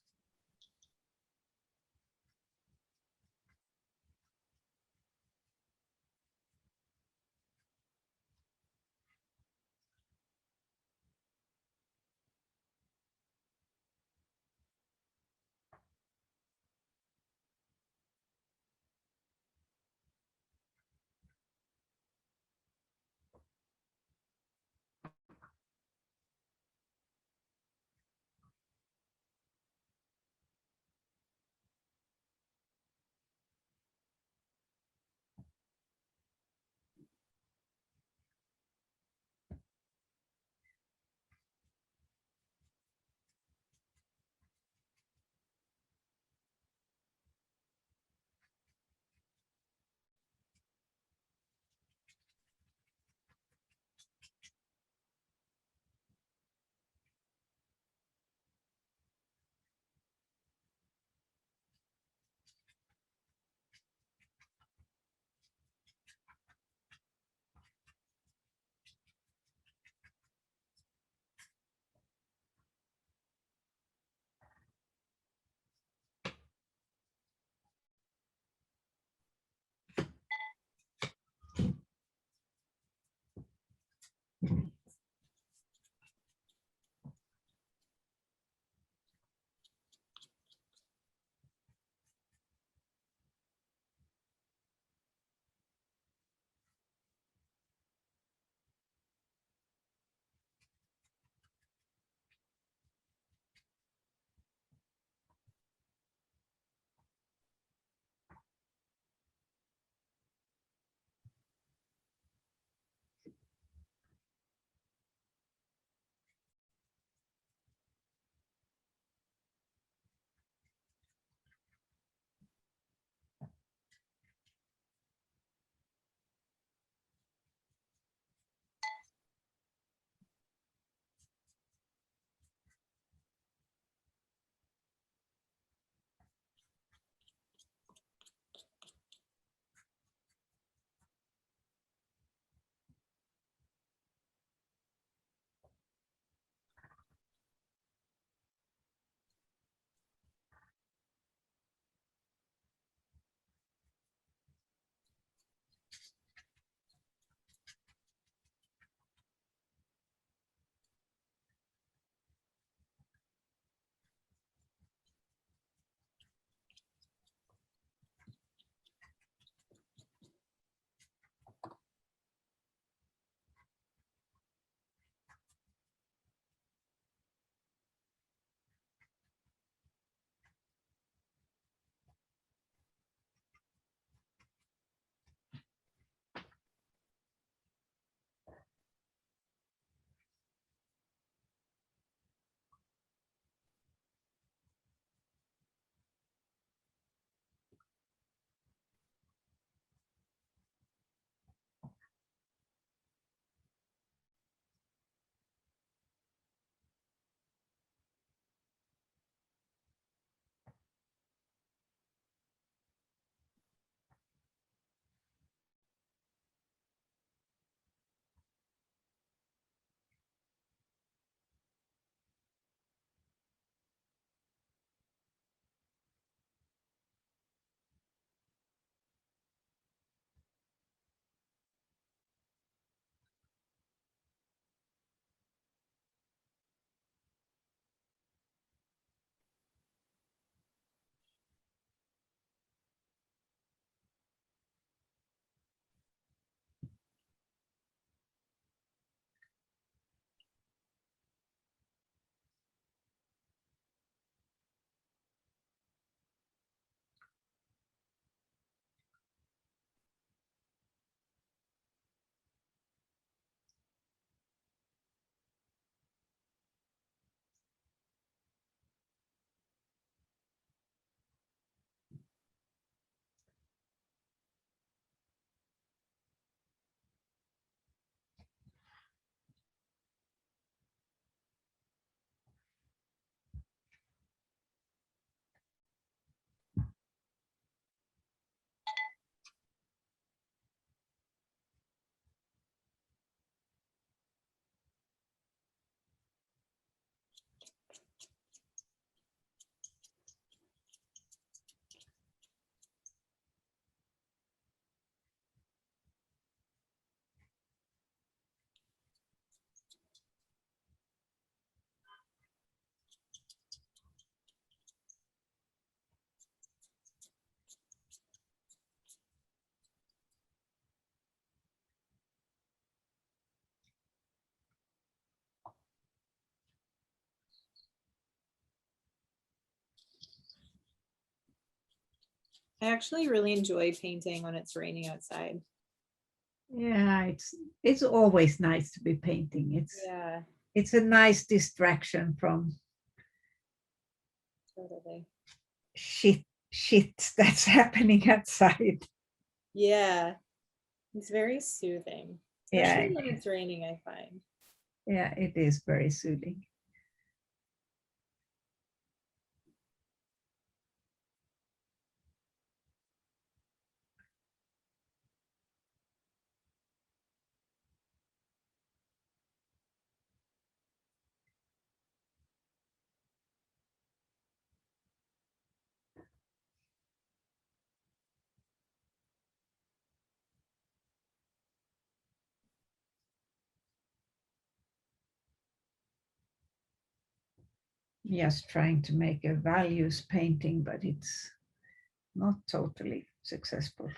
I actually really enjoy painting when it's raining outside. Yeah, it's always nice to be painting. Yeah, It's a nice distraction from totally. shit that's happening outside. Yeah, it's very soothing, Yeah, especially when it's raining, I find. yeah, it is very soothing. Just trying to make a values painting, but it's not totally successful.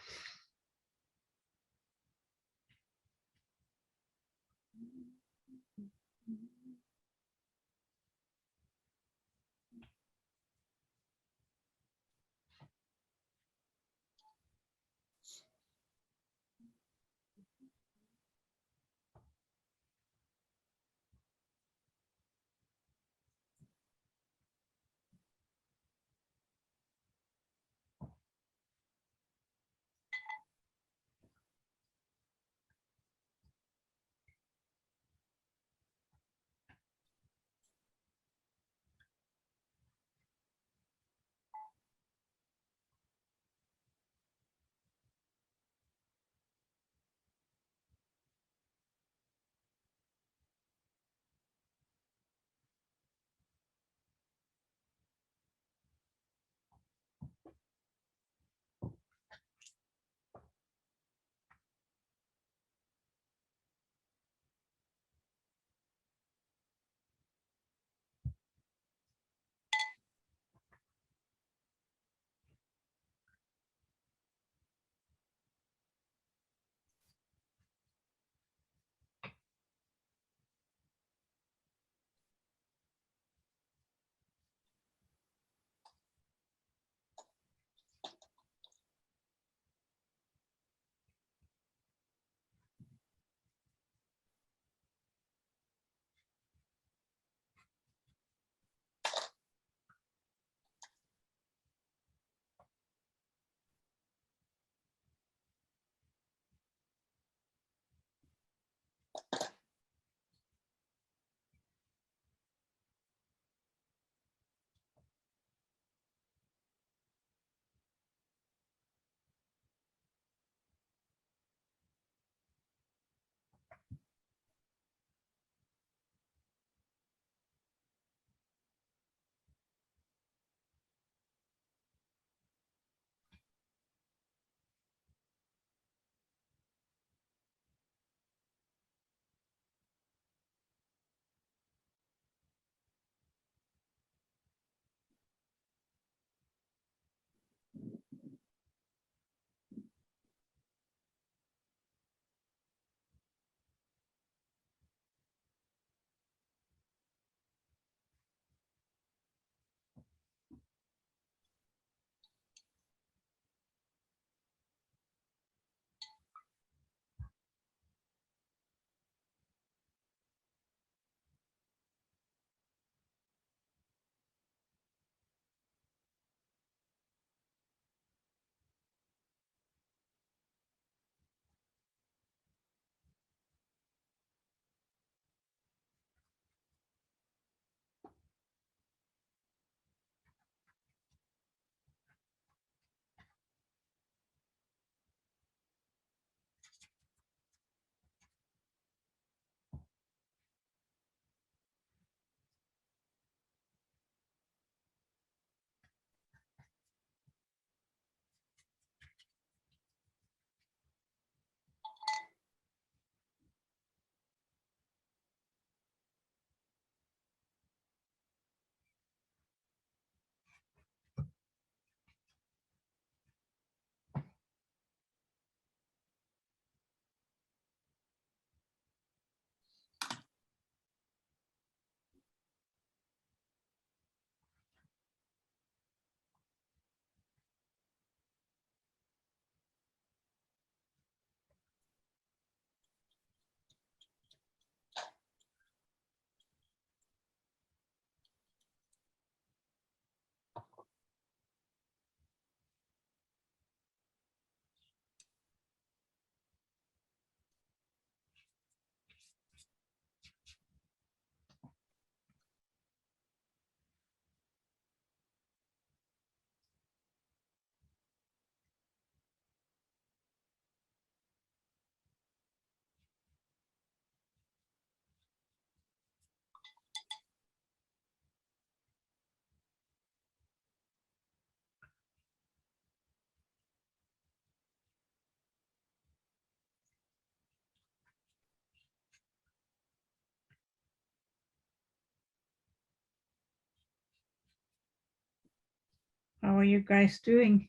How are you guys doing?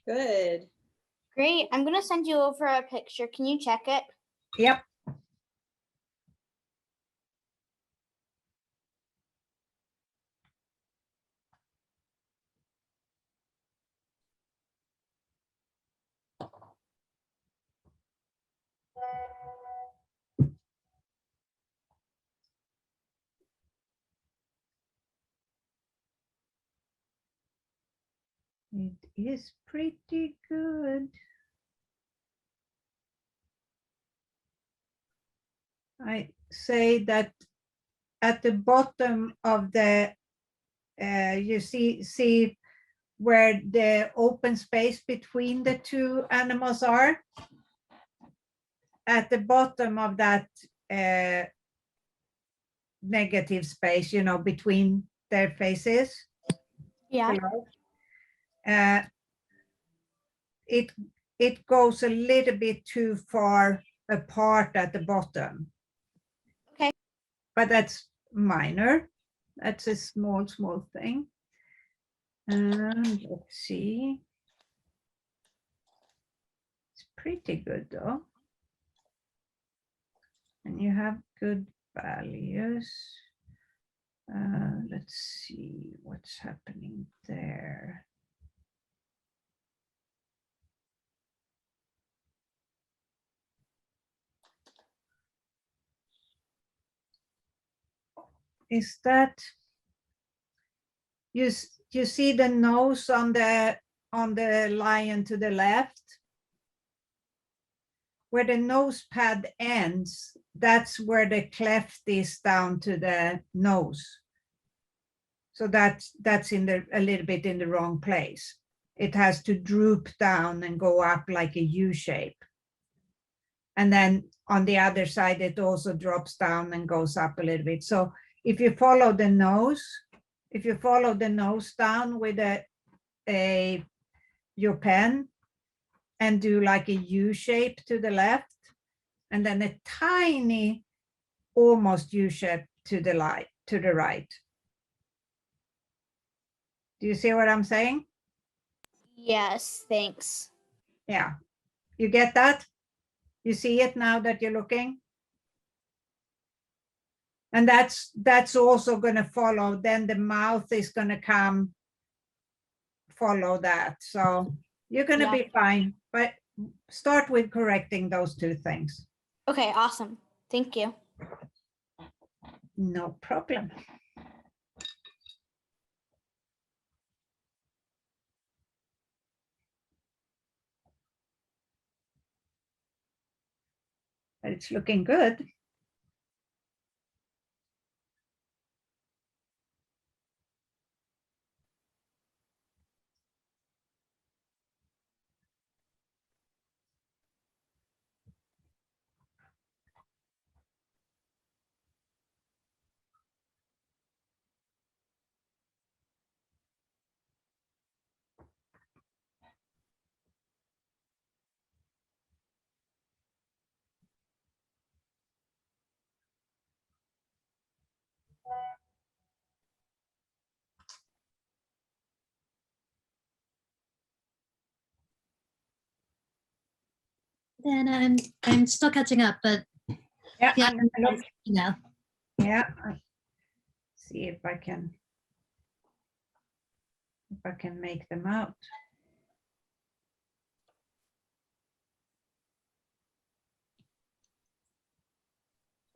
Good. Great. I'm gonna send you over a picture. Can you check it? Yep. It is pretty good. I say that at the bottom of the, you see where the open space between the two animals are. At the bottom of that negative space, you know, between their faces. Yeah. It goes a little bit too far apart at the bottom. Okay. But that's minor. That's a small thing. And let's see. It's pretty good though. And you have good values. Let's see what's happening there. Is that you see the nose on the lion to the left? Where the nose pad ends, that's where the cleft is down to the nose. So that's in the a little bit in the wrong place. It has to droop down and go up like a U shape. And then on the other side, it also drops down and goes up a little bit. So if you follow the nose, down with your pen and do like a U shape to the left, and then a tiny, almost U shape to the right. Do you see what I'm saying? Yes, thanks. Yeah, you get that? You see it now that you're looking? And that's also going to follow, then the mouth is going to follow that. So you're going to be fine, but start with correcting those two things. Okay, awesome. Thank you. No problem. But it's looking good. Then I'm still catching up, but Yeah, yeah. Yeah. See if I can make them out.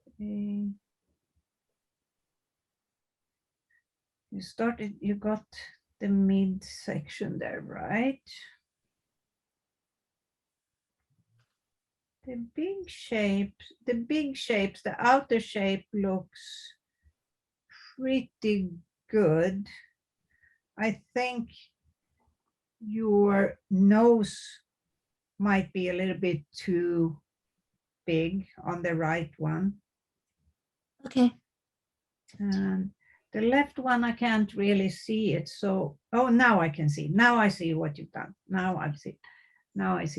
Okay. You got the mid section there, right? The big shapes, the outer shape looks pretty good. I think your nose might be a little bit too big on the right one. Okay. And the left one, I can't really see it. So, oh, now I can see. Now I see what you've done. Now I see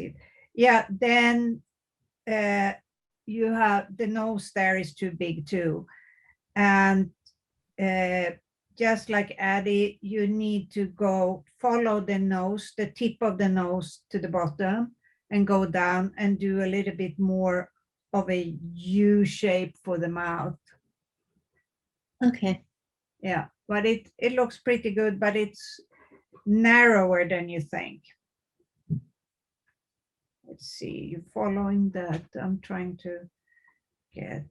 it. Yeah, then you have the nose there is too big too. And just like Addie, you need to go follow the nose, the tip of the nose to the bottom and go down and do a little bit more of a U shape for the mouth. Okay. Yeah, but it looks pretty good, but it's narrower than you think. Let's see, you're following that. I'm trying to get.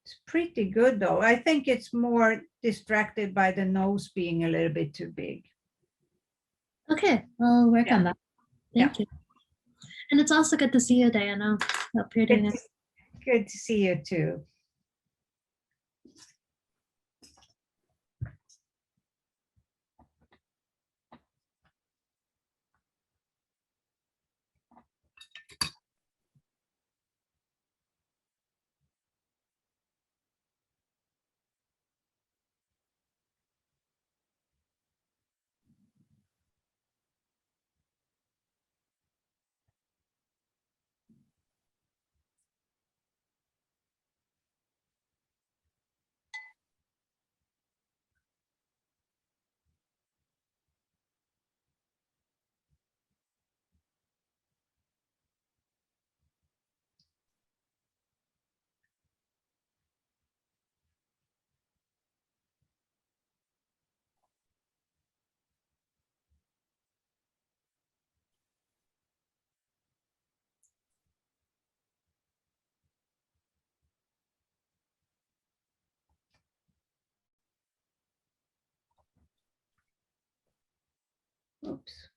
It's pretty good though. I think it's more distracted by the nose being a little bit too big. Okay. I'll work Yeah. on that. Thank you. And it's also good to see you, Diana. Hope you're doing it. Good to see you too. Oops.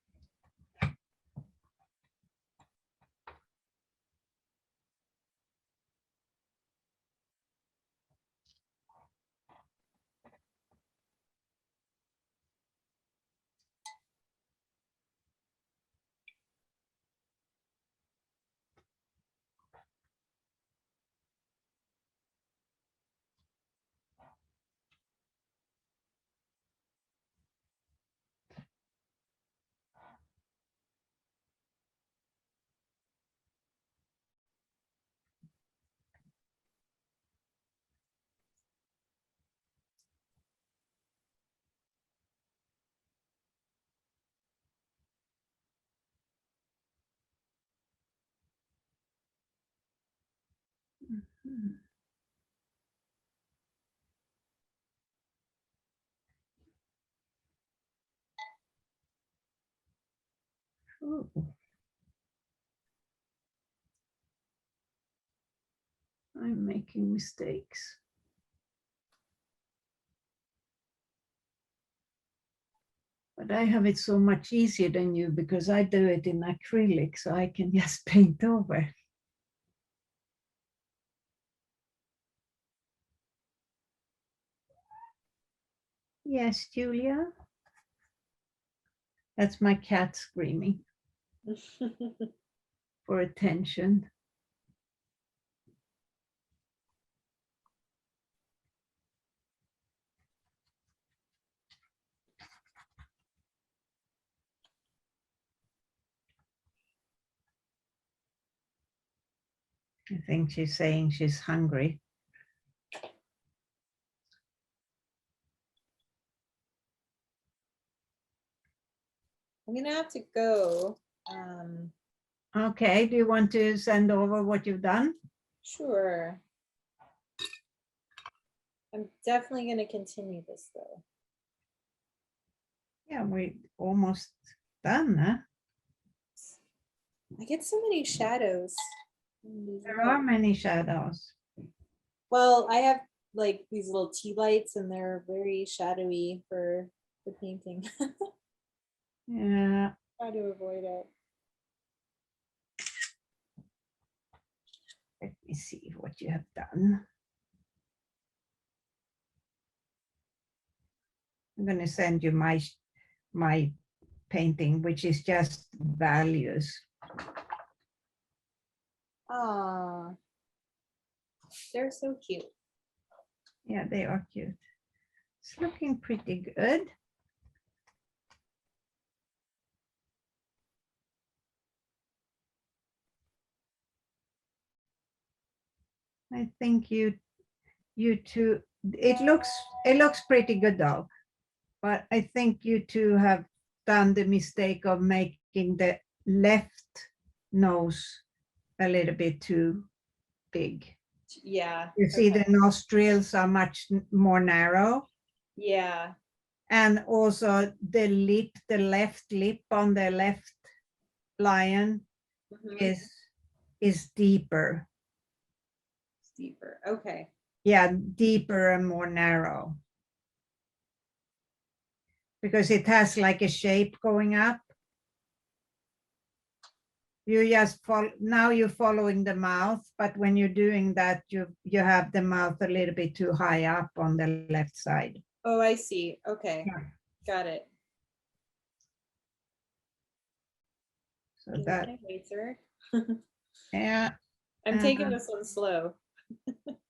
Mhm. Ooh. I'm making mistakes. But I have it so much easier than you because I do it in acrylic, so I can just paint over. Yes, Julia. That's my cat screaming for attention. I think she's saying she's hungry. I'm gonna have to go. Okay, do you want to send over what you've done? Sure. I'm definitely gonna continue this though. Yeah, we're almost done, huh? I get so many shadows. There are many shadows. Well, I have like these little tea lights and they're very shadowy for the painting. Yeah. Try to avoid it. Let me see what you have done. I'm going to send you my painting, which is just values. Ah, they're so cute. Yeah, they are cute. It's looking pretty good. I think you two it looks pretty good though. But I think you two have done the mistake of making the left nose a little bit too big. Yeah. You see the nostrils are much more narrow. Yeah. And also the lip, the left lip on the left lion is deeper. Deeper. Okay. Yeah, deeper and more narrow. Because it has like a shape going up. You just follow, now you're following the mouth, but when you're doing that, you have the mouth a little bit too high up on the left side. Oh, I see. Okay. Yeah. Got it. So that, Laser. yeah. I'm taking this one slow.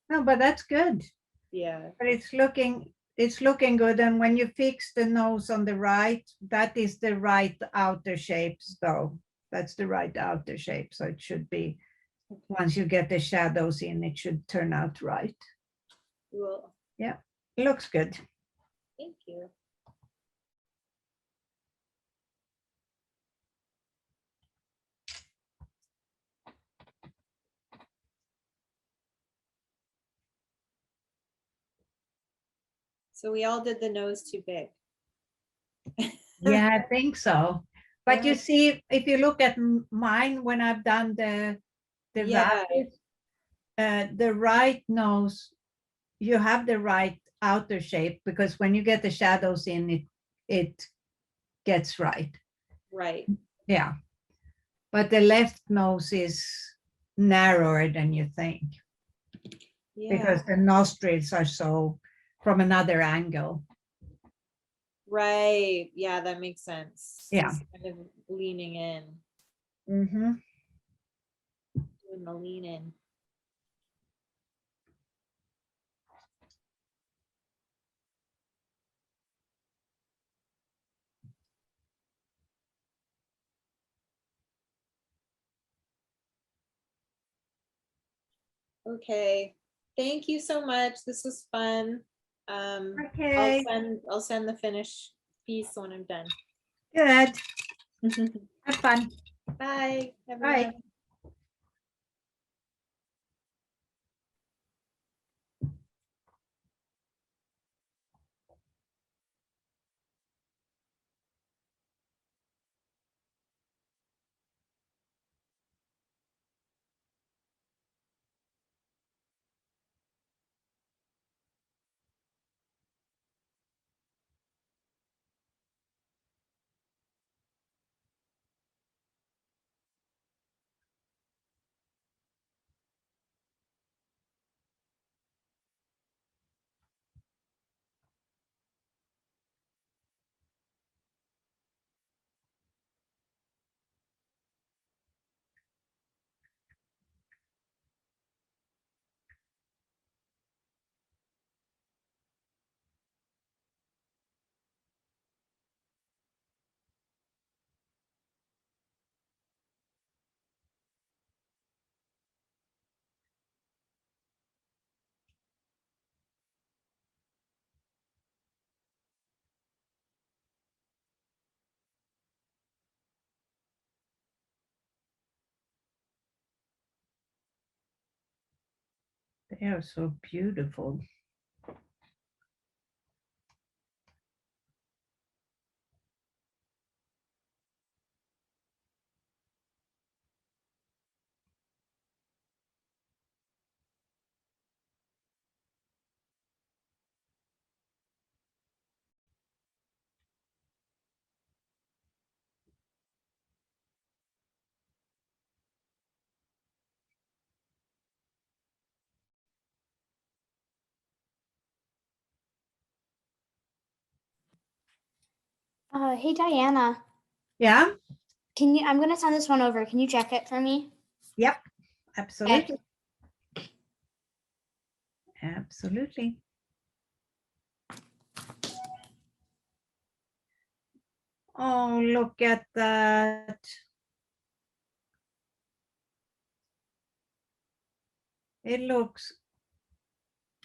No, but that's good. Yeah. But it's looking good. And when you fix the nose on the right, that is the right outer shapes though. That's the right outer shape. So it should be, once you get the shadows in, it should turn out right. Cool. Yeah, it looks good. Thank you. So we all did the nose too big. Yeah, I think so. But you see, if you look at mine, when I've done the values, the right nose, you have the right outer shape, because when you get the shadows in, it gets right. Right. Yeah. But the left nose is narrower than you think. Yeah. Because the nostrils are so from another angle. Right. Yeah, that makes sense. Yeah. He's kind of leaning in. Mm-hmm. Doing the lean in. Okay. Thank you so much. This was fun. Okay. I'll send the finished piece when I'm done. Good. Have fun. Bye, everyone. Bye. They are so beautiful. Hey Diana, Yeah. I'm gonna send this one over. Can you check it for me? Yep. Absolutely. Absolutely. Oh, look at that. It looks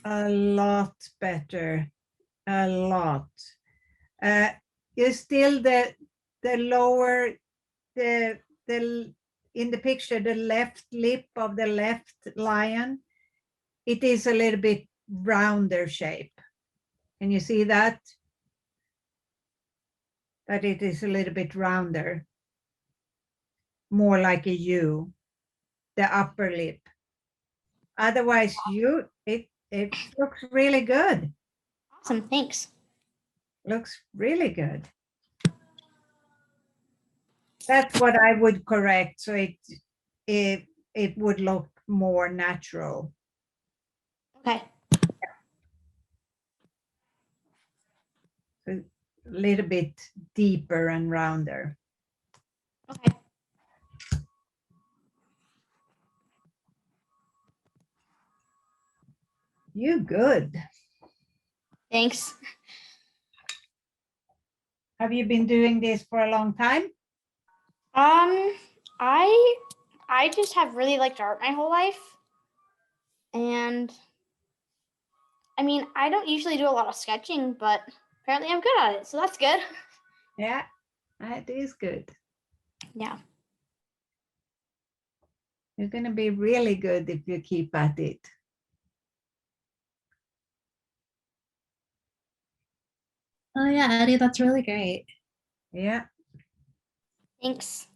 A lot better. A lot. You still the lower the in the picture, the left lip of the left lion, it is a little bit rounder shape. Can you see that? That it is a little bit rounder, more like a U, the upper lip. Otherwise, it looks really good. Awesome. Thanks. Looks really good. That's what I would correct, so it would look more natural. Okay. A little bit deeper and rounder. Okay. You good. Thanks. Have you been doing this for a long time? I just have really liked art my whole life. And I mean, I don't usually do a lot of sketching, but apparently I'm good at it. So that's good. Yeah, that is good. Yeah. You're going to be really good if you keep at it. Oh yeah, Eddie, that's really great. Yeah. Thanks.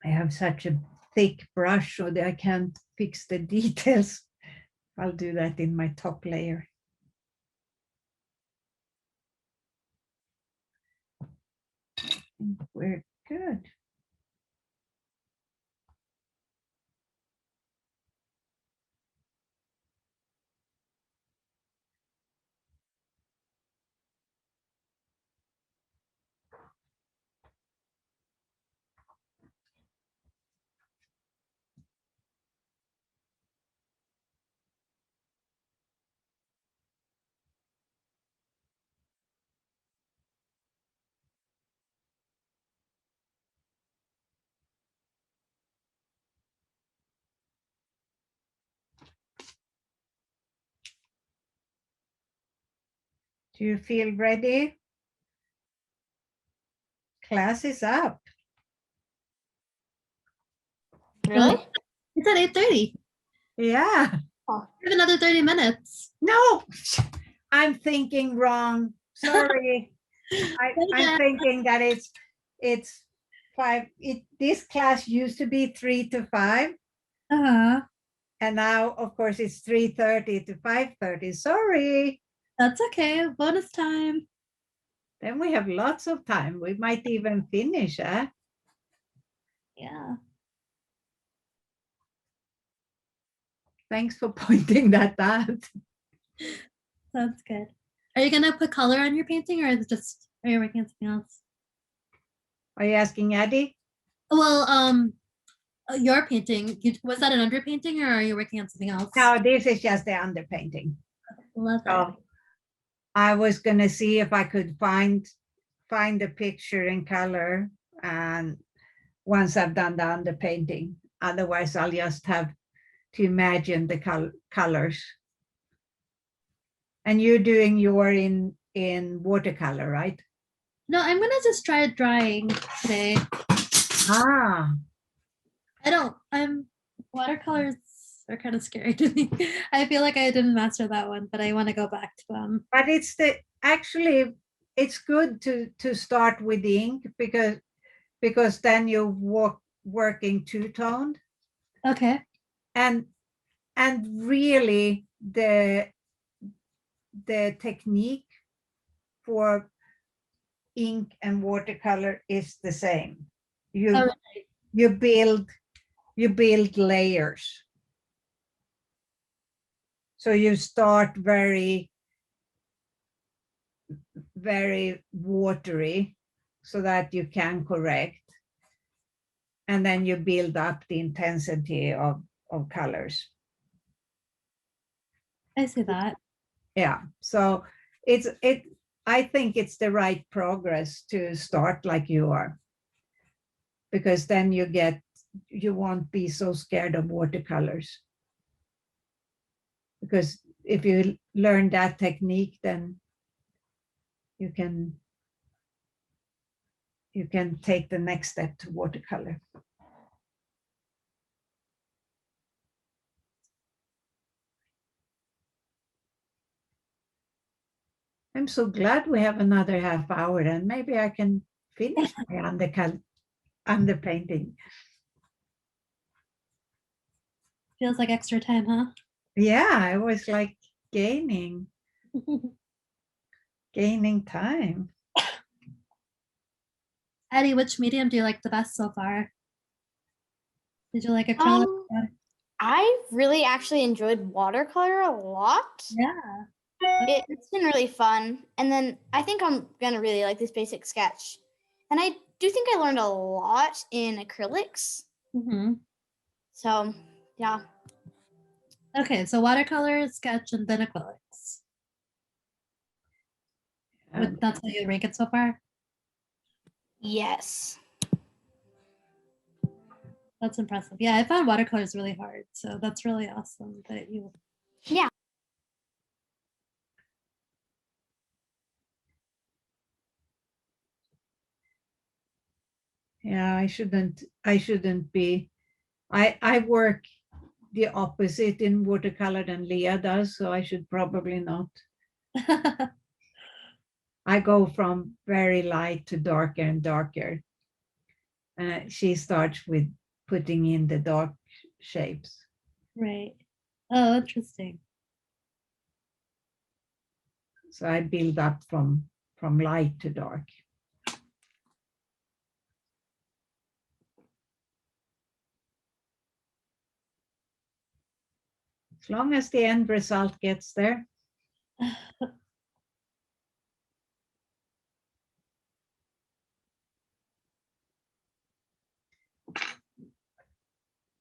I have such a thick brush so that I can't fix the details. I'll do that in my top layer. We're good. Do you feel ready? Class is up. Really? It's at 8:30. Yeah. We have another 30 minutes. No, I'm thinking wrong. Sorry. I'm thinking that it's 5. This class used to be 3 to 5. Uh-huh. And now, of course, it's 3:30 to 5:30. Sorry. That's okay. Bonus time. Then we have lots of time. We might even finish, eh? Yeah. Thanks for pointing that out. That's good. Are you gonna put color on your painting, or is it just are you working on something else? Are you asking Eddie? Well, your painting, was that an underpainting, or are you working on something else? No, this is just the underpainting. Love it. So I was gonna see if I could find a picture in color, and once I've done the underpainting. Otherwise, I'll just have to imagine the colors. And you're doing your in watercolor, right? No, I'm gonna just try drawing today. Ah, Watercolors are kind of scary to me. I feel like I didn't master that one, but I want to go back to them. but actually it's good to start with the ink because then you're working two-toned, Okay. and really the technique for ink and watercolor is the same. Oh, You build layers. So you start very very watery so that you can correct. And then you build up the intensity of colors. I see that. Yeah, so I think it's the right progress to start like you are, because then you won't be so scared of watercolors. Because if you learn that technique, then you can take the next step to watercolor. I'm so glad we have another half hour, and maybe I can finish my underpainting. Feels like extra time, huh? Yeah, I was like gaining time. Eddie, which medium do you like the best so far? Did you like acrylic? I really actually enjoyed watercolor a lot. Yeah. It's been really fun. And then I think I'm going to really like this basic sketch. And I do think I learned a lot in acrylics. Mm-hmm. So, yeah. Okay, so watercolor, sketch, and then acrylics. That's how you rank it so far? Yes. That's impressive. Yeah, I found watercolors really hard. So that's really awesome that you. Yeah. Yeah, I shouldn't be. I work the opposite in watercolor than Leah does, so I should probably not. I go from very light to darker and darker. She starts with putting in the dark shapes. Right. Oh, interesting. So I build up from light to dark. As long as the end result gets there.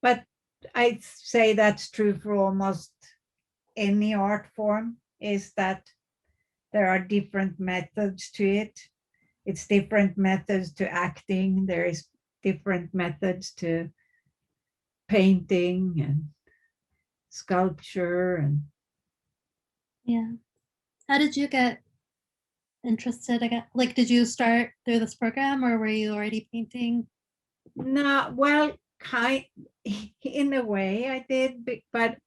But I'd say that's true for almost any art form, is that there are different methods to it. It's different methods to acting. There is different methods to painting and sculpture. And Yeah. How did you get interested again? Like, did you start through this program or were you already painting? no, well, in a way I did, but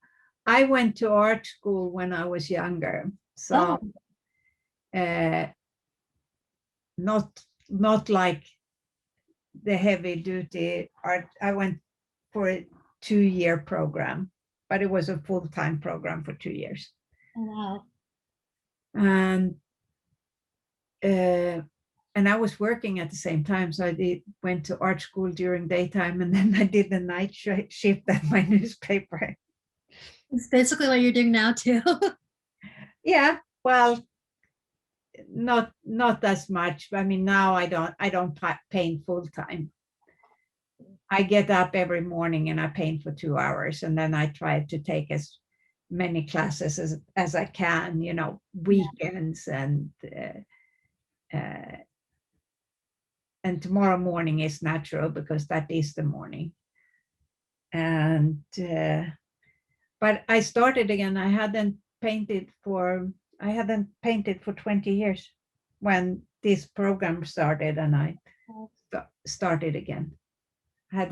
I went to art school when I was younger. So not like the heavy duty art. I went for a 2-year program, but it was a full-time program for 2 years. Oh, wow. And I was working at the same time, so I went to art school during daytime, and then I did the night shift at my newspaper. It's basically what you're doing now too. Yeah, well, not as much. I mean, now I don't paint full time. I get up every morning and I paint for 2 hours, and then I try to take as many classes as I can, weekends. And tomorrow morning is natural because that is the morning. And but I started again. I hadn't painted for 20 years when this program started, and I started again. I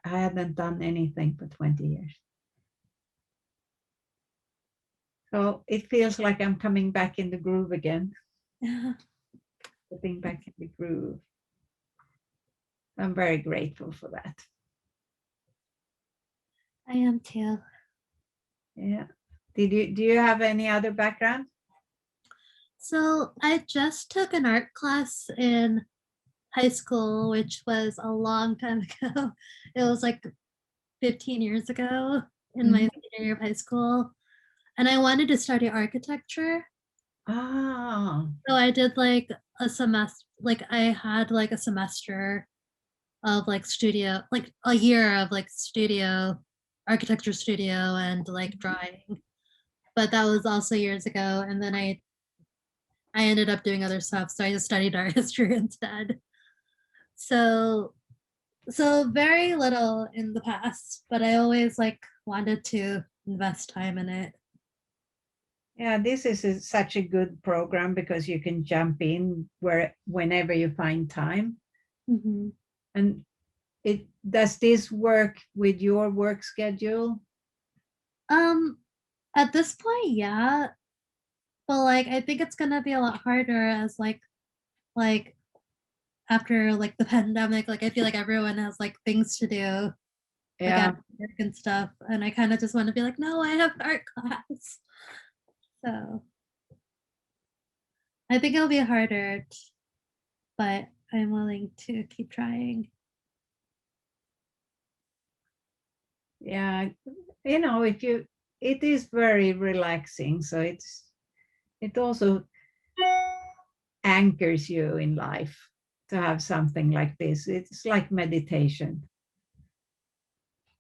hadn't done anything for 20 years. So it feels like I'm coming back in the groove again. Getting back in the groove. I'm very grateful for that. I am too. Yeah. Do you have any other background? So I just took an art class in high school, which was a long time ago. It was like 15 years ago in my senior year of high school. And I wanted to study architecture. Ah. So I did like a semester, like I had like a semester of like studio, like a year of like studio, architecture studio and like drawing. But that was also years ago. And then I ended up doing other stuff. So I just studied art history instead. So very little in the past, but I always like wanted to invest time in it. Yeah, this is such a good program because you can jump in whenever you find time. Mm-hmm. And does this work with your work schedule? At this point, yeah. But like I think it's gonna be a lot harder as like after like the pandemic, like I feel like everyone has like things to do, like Yeah. after work and stuff. And I kind of just want to be like, no, I have art class. So I think it'll be harder, but I'm willing to keep trying. Yeah, it is very relaxing. So it also anchors you in life to have something like this. It's like meditation.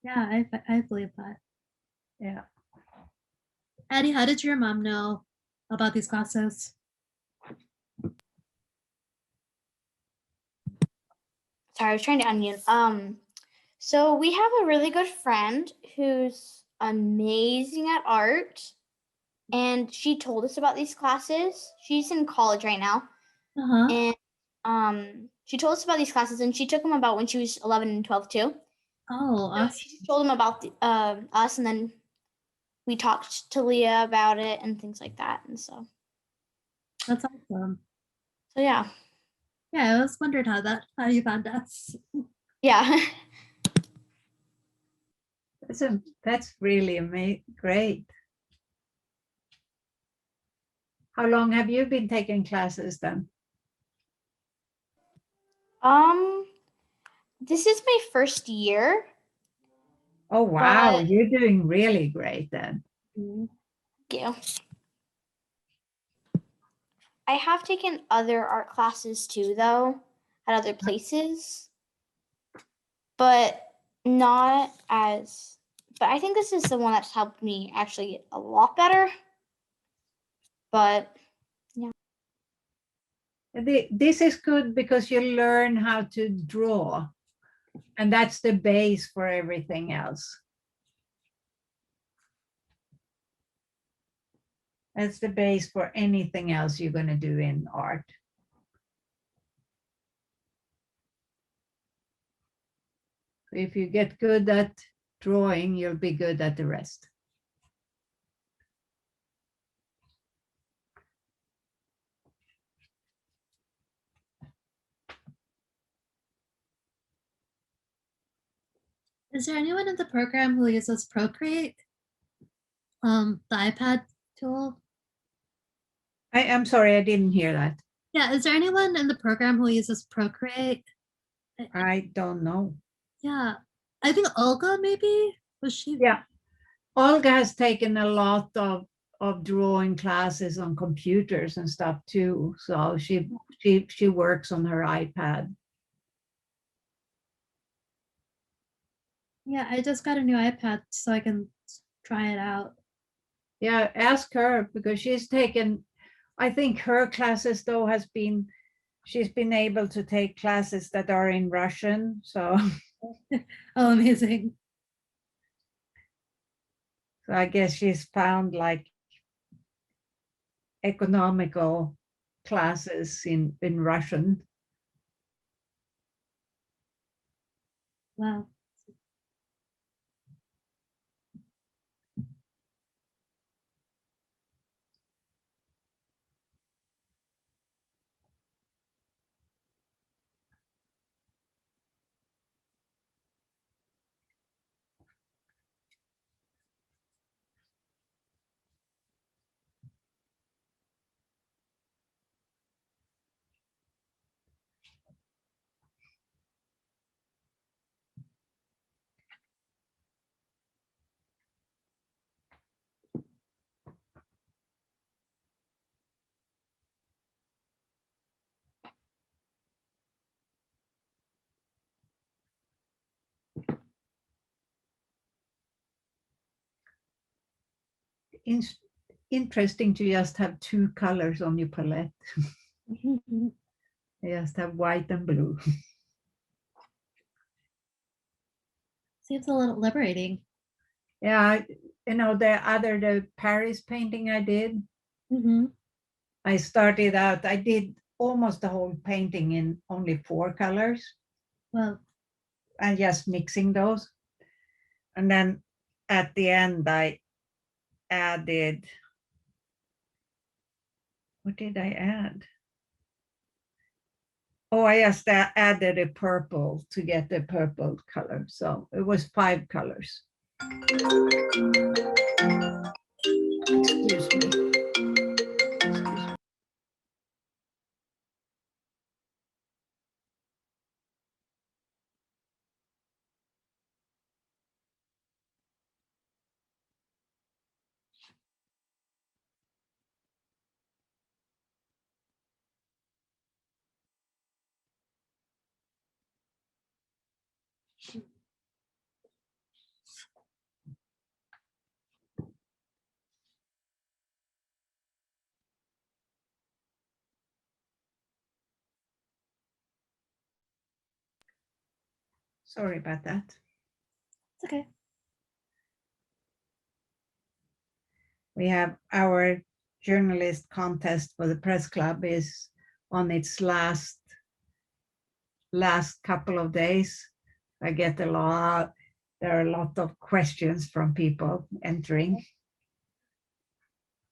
Yeah, I believe that. Yeah. Addie, how did your mom know about these classes? Sorry, I was trying to unmute. So we have a really good friend who's amazing at art, and she told us about these classes. She's in college right now, Uh-huh. and she told us about these classes, and she took them about when she was 11 and 12 too. Oh, So awesome. she just told them about us, and then we talked to Leah about it and things like that, and so That's awesome. yeah. Yeah, I was wondering how you found us. Yeah. That's really great. How long have you been taking classes then? This is my first year. Oh, wow. But You're doing really great then. thank you. I have taken other art classes too, though, at other places, but not as. But I think this is the one that's helped me actually get a lot better. But yeah. This is good because you learn how to draw, and that's the base for everything else. That's the base for anything else you're going to do in art. If you get good at drawing, you'll be good at the rest. Is there anyone in the program who uses Procreate? The iPad tool? I'm sorry, I didn't hear that. Yeah, is there anyone in the program who uses Procreate? I don't know. Yeah, I think Olga maybe was she? Yeah, Olga has taken a lot of drawing classes on computers and stuff too. So she works on her iPad. Yeah, I just got a new iPad so I can try it out. Yeah, ask her because she's taken, I think her classes though she's been able to take classes that are in Russian. So, Oh, amazing. so I guess she's found like economical classes in Russian. Wow. interesting to just have two colors on your palette. You just have white and blue. Seems a little liberating. Yeah, the Paris painting I did, I started out, I did almost the whole painting in only 4 colors. Well, and just mixing those. And then at the end, I added, what did I add? Oh, I just added a purple to get the purple color. So it was 5 colors. Excuse me. Sorry about that. it's okay. We have our journalist contest for the press club is on its last couple of days. I get there are a lot of questions from people entering.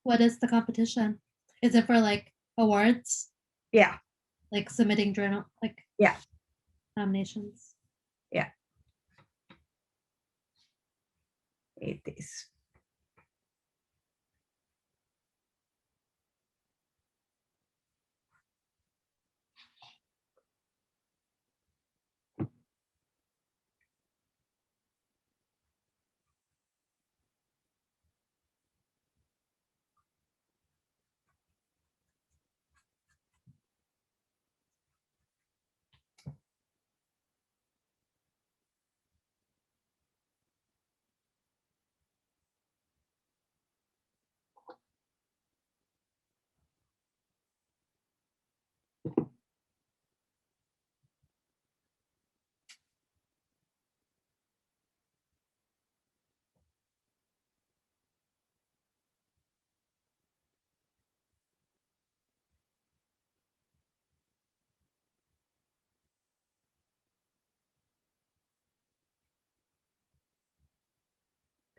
What is the competition? Is it for like awards? Yeah. Like submitting journal, like yeah, nominations? Yeah. It is.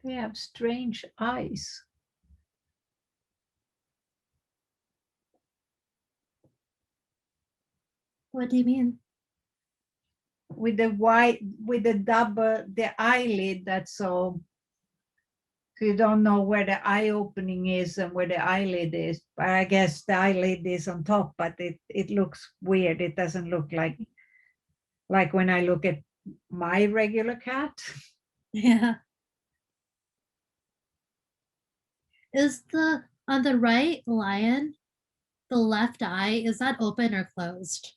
They have strange eyes. What do you mean? With the eyelid that's so you don't know where the eye opening is and where the eyelid is. But I guess the eyelid is on top, but it looks weird. It doesn't look like when I look at my regular cat. Yeah. Is on the right lion, the left eye, is that open or closed?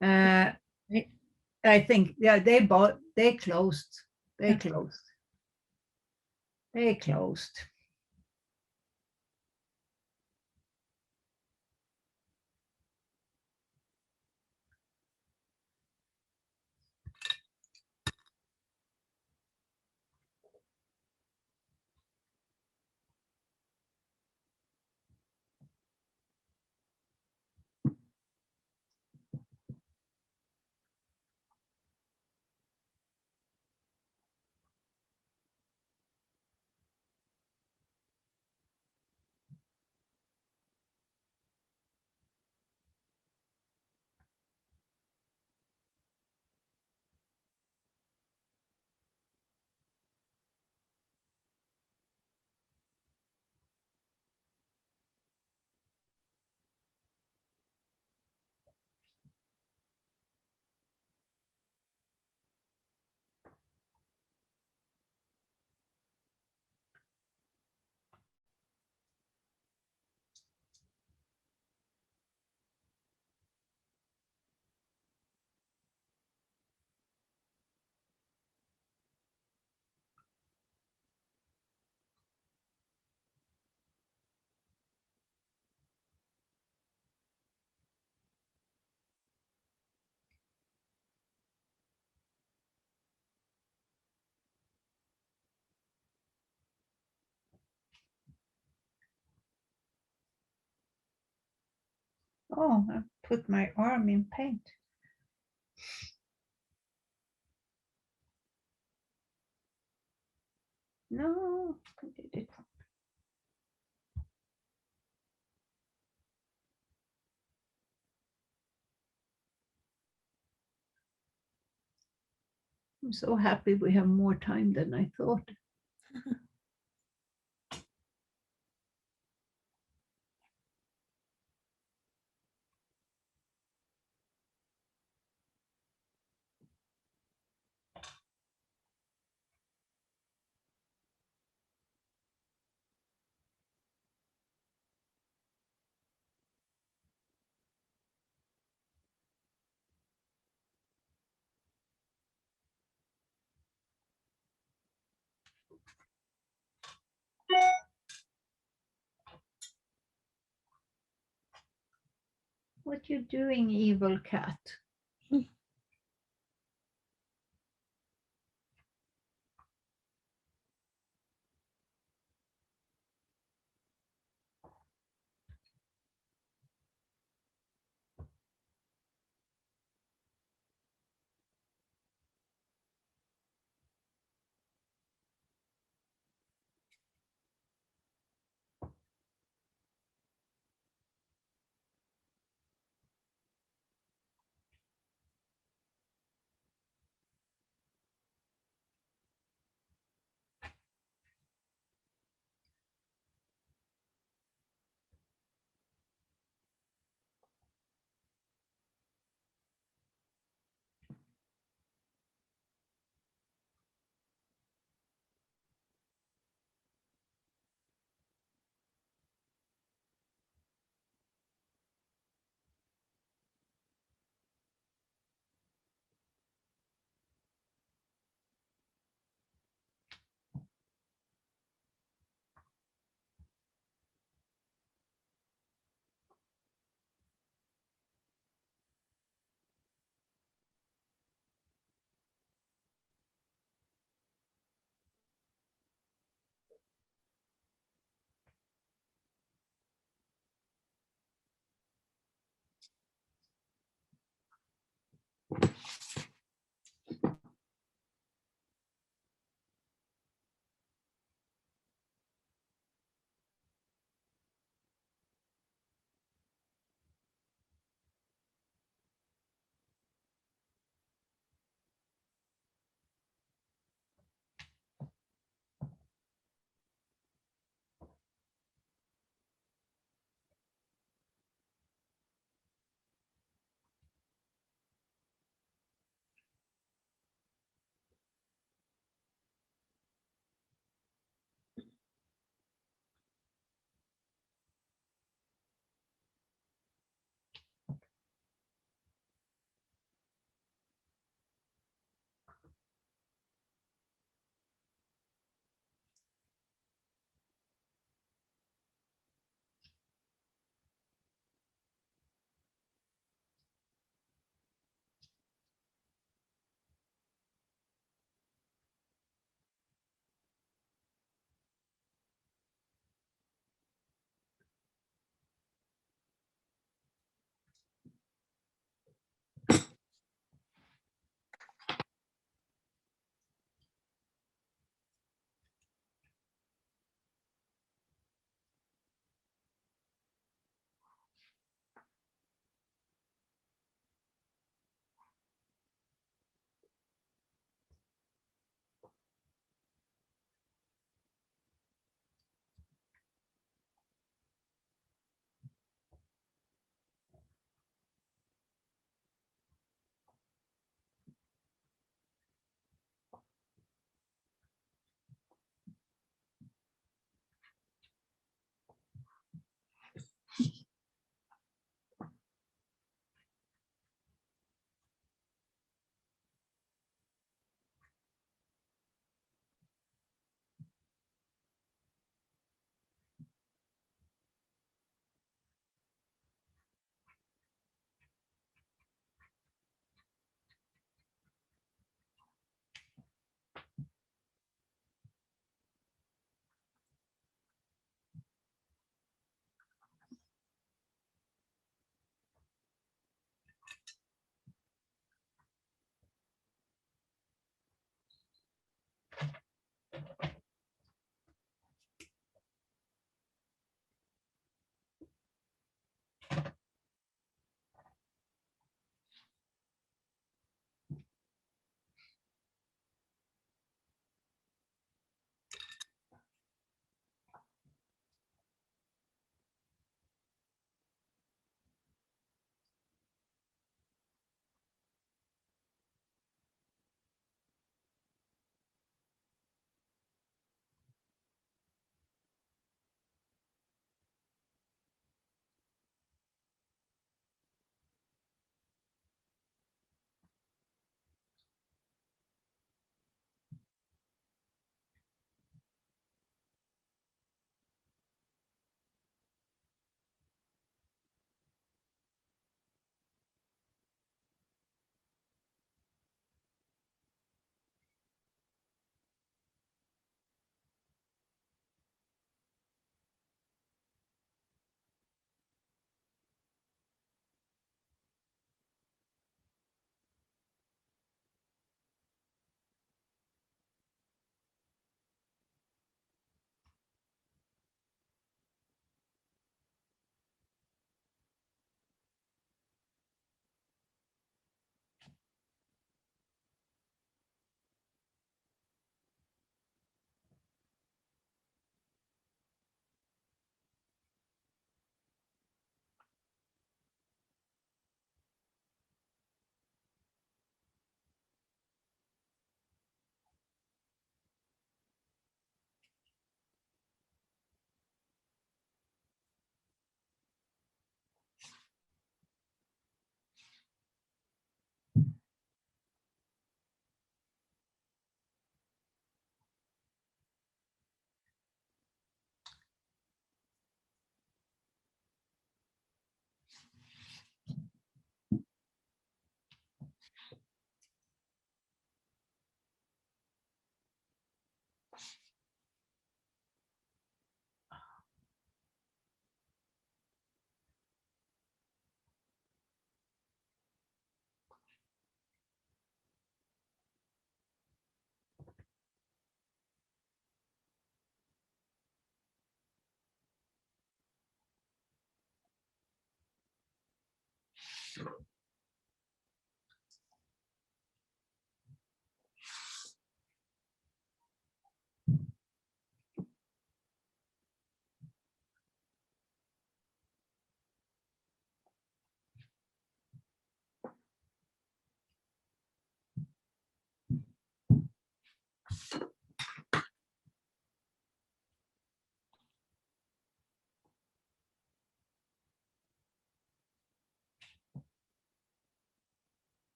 Right. I think, yeah, they closed. They Okay. closed. They closed. Oh, I put my arm in paint. No, I did it. I'm so happy we have more time than I thought. What you doing, evil cat?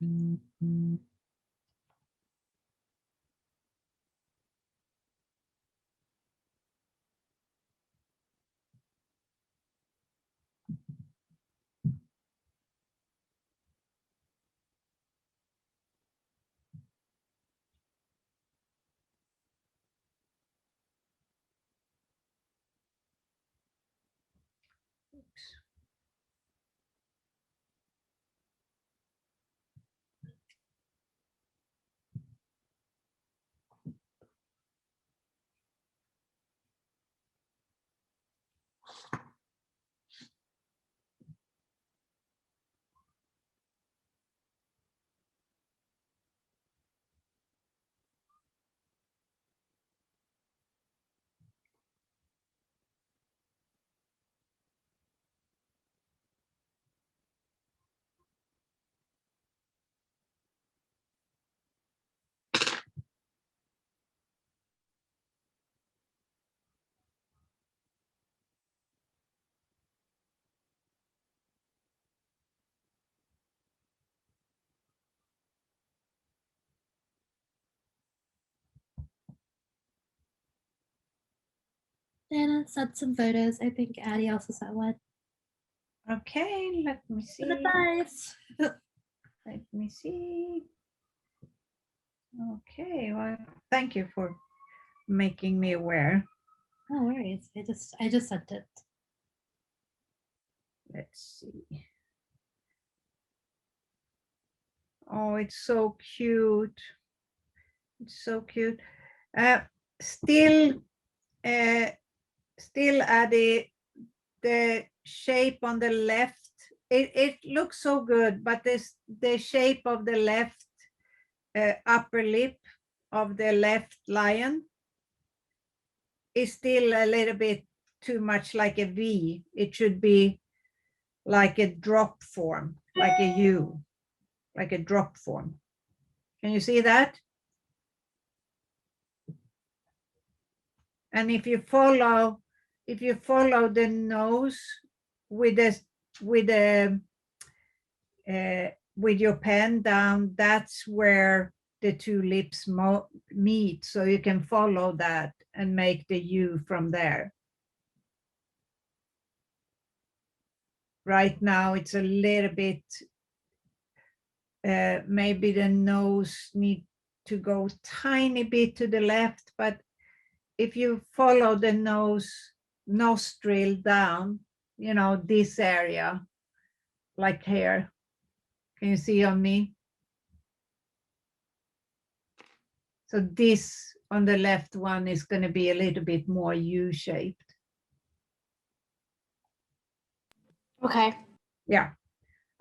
Dana sent some photos. I think Addie also sent one. Okay, let me see. Nice. Let me see. Okay, well, thank you for making me aware. No worries. I just sent it. Let's see. Oh, it's so cute. It's so cute. Still, Addie, the shape on the left, it looks so good, but the shape of the left upper lip of the left lion is still a little bit too much like a V. It should be like a drop form, like a U, like a drop form. Can you see that? And if you follow the nose with your pen down, that's where the two lips meet. So you can follow that and make the U from there. Right now, it's a little bit, maybe the nose need to go tiny bit to the left, but if you follow the nostril down, you know, this area, like here, can you see on me? So this on the left one is going to be a little bit more U-shaped. Okay. Yeah,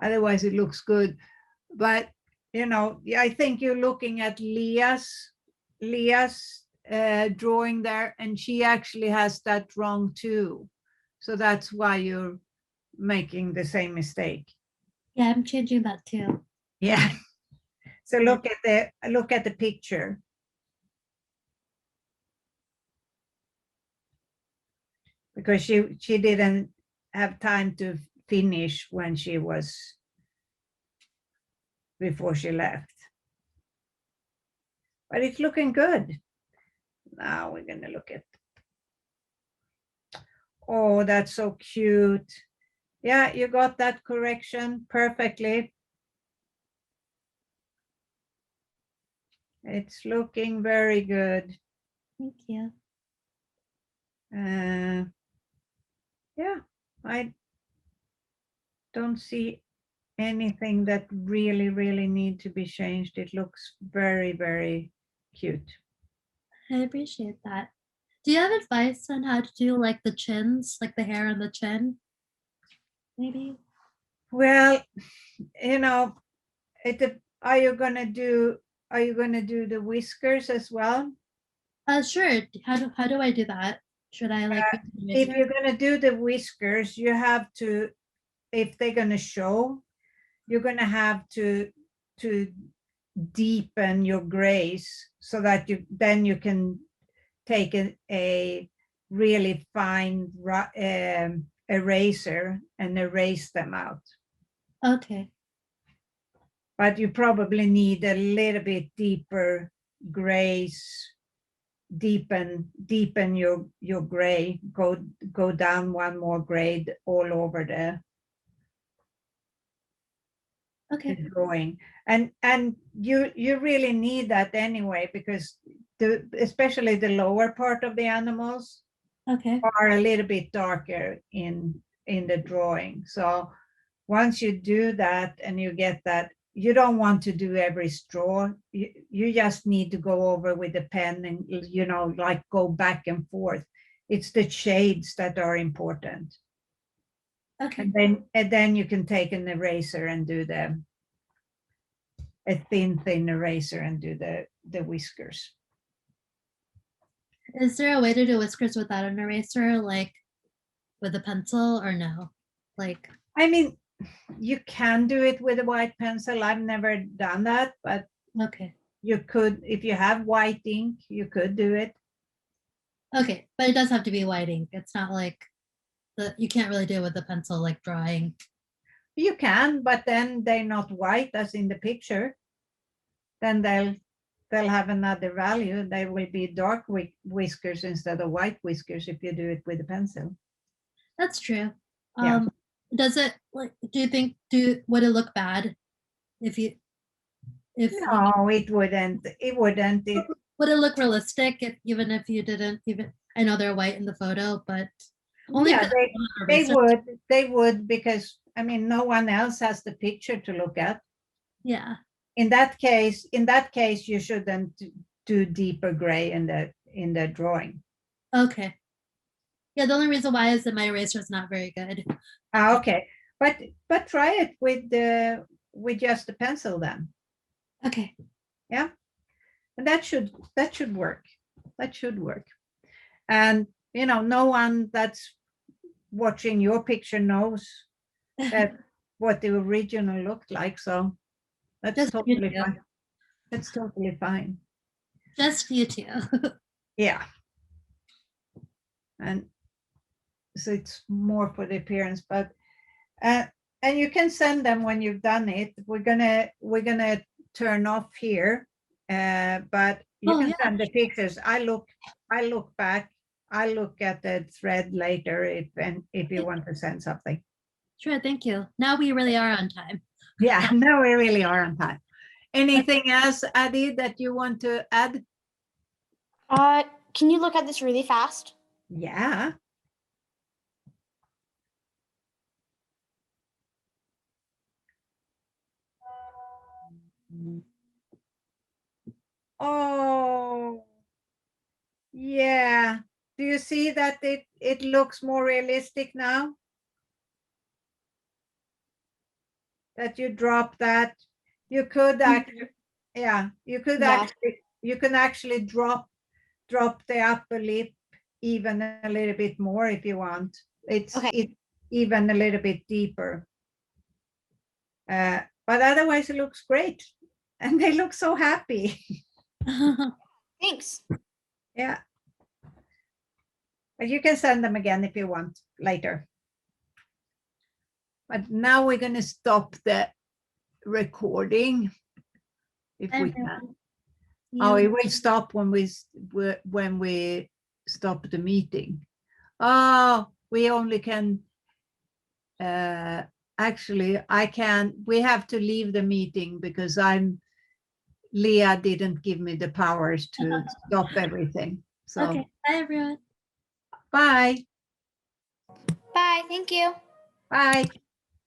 otherwise it looks good. But, you know, I think you're looking at Leah's drawing there, and she actually has that wrong too. So that's why you're making the same mistake. Yeah, I'm changing that too. Yeah. So look at the picture. Because she didn't have time to finish when she was before she left. But it's looking good. Now we're going to look at. Oh, that's so cute. Yeah, you got that correction perfectly. It's looking very good. Thank you. Yeah, I don't see anything that really need to be changed. It looks very cute. I appreciate that. Do you have advice on how to do like the chins, like the hair on the chin? Maybe. Well, you know, are you gonna do the whiskers as well? Sure. How do I do that? Should I like if you're gonna do the whiskers, you have to, if they're gonna show, you're gonna have to deepen your grays so that you can take a really fine eraser and erase them out. Okay. but you probably need a little bit deeper grays, deepen your gray, go down one more grade all over the Okay. drawing. And you really need that anyway, because especially the lower part of the animals Okay. are a little bit darker in the drawing. So once you do that and you get that, you don't want to do every straw. You just need to go over with the pen and, you know, like go back and forth. It's the shades that are important. Okay. And then you can take an eraser and do a thin eraser and do the whiskers. Is there a way to do whiskers without an eraser, like with a pencil, or no? Like, I mean, you can do it with a white pencil. I've never done that, but okay. you could, if you have white ink, you could do it. Okay, but it does have to be white ink. It's not like you can't really do it with a pencil, like drawing. You can, but then they're not white as in the picture. Then they'll have another value. They will be dark whiskers instead of white whiskers if you do it with a pencil. That's true. Yeah. Does it, like, do you think, would it look bad if No, it wouldn't. would it look realistic even if you didn't even, I know they're white in the photo, but only Yeah, because they would, because I mean, no one else has the picture to look at. yeah. In that case, you shouldn't do deeper gray in the drawing. Okay. Yeah, the only reason why is that my eraser is not very good. Okay, but try it with just a pencil then. Okay. Yeah, and that should work. That should work. And you know, no one that's watching your picture knows what the original looked like, so that's Just you totally two. fine. That's totally fine. Just you two. Yeah. And so it's more for the appearance, but and you can send them when you've done it. We're gonna turn off here, but you can send the pictures. I look back. I look at the thread later if you want to send something. Sure, thank you. Now we really are on time. Yeah, now we really are on time. Anything else, Adi, that you want to add? Can you look at this really fast? Yeah. Oh, yeah. Do you see that it looks more realistic now? That you drop that. You could actually, yeah, you could you can actually drop the upper lip even a little bit more if you want. It's even a little bit deeper. But otherwise it looks great. And they look so happy. Thanks. Yeah. But you can send them again if you want later. But now we're going to stop the recording if we can. Oh, it will stop when we stop the meeting. Oh, we only can actually we have to leave the meeting because Leah didn't give me the powers to stop everything. So okay, bye everyone. Bye. Bye, thank you. Bye.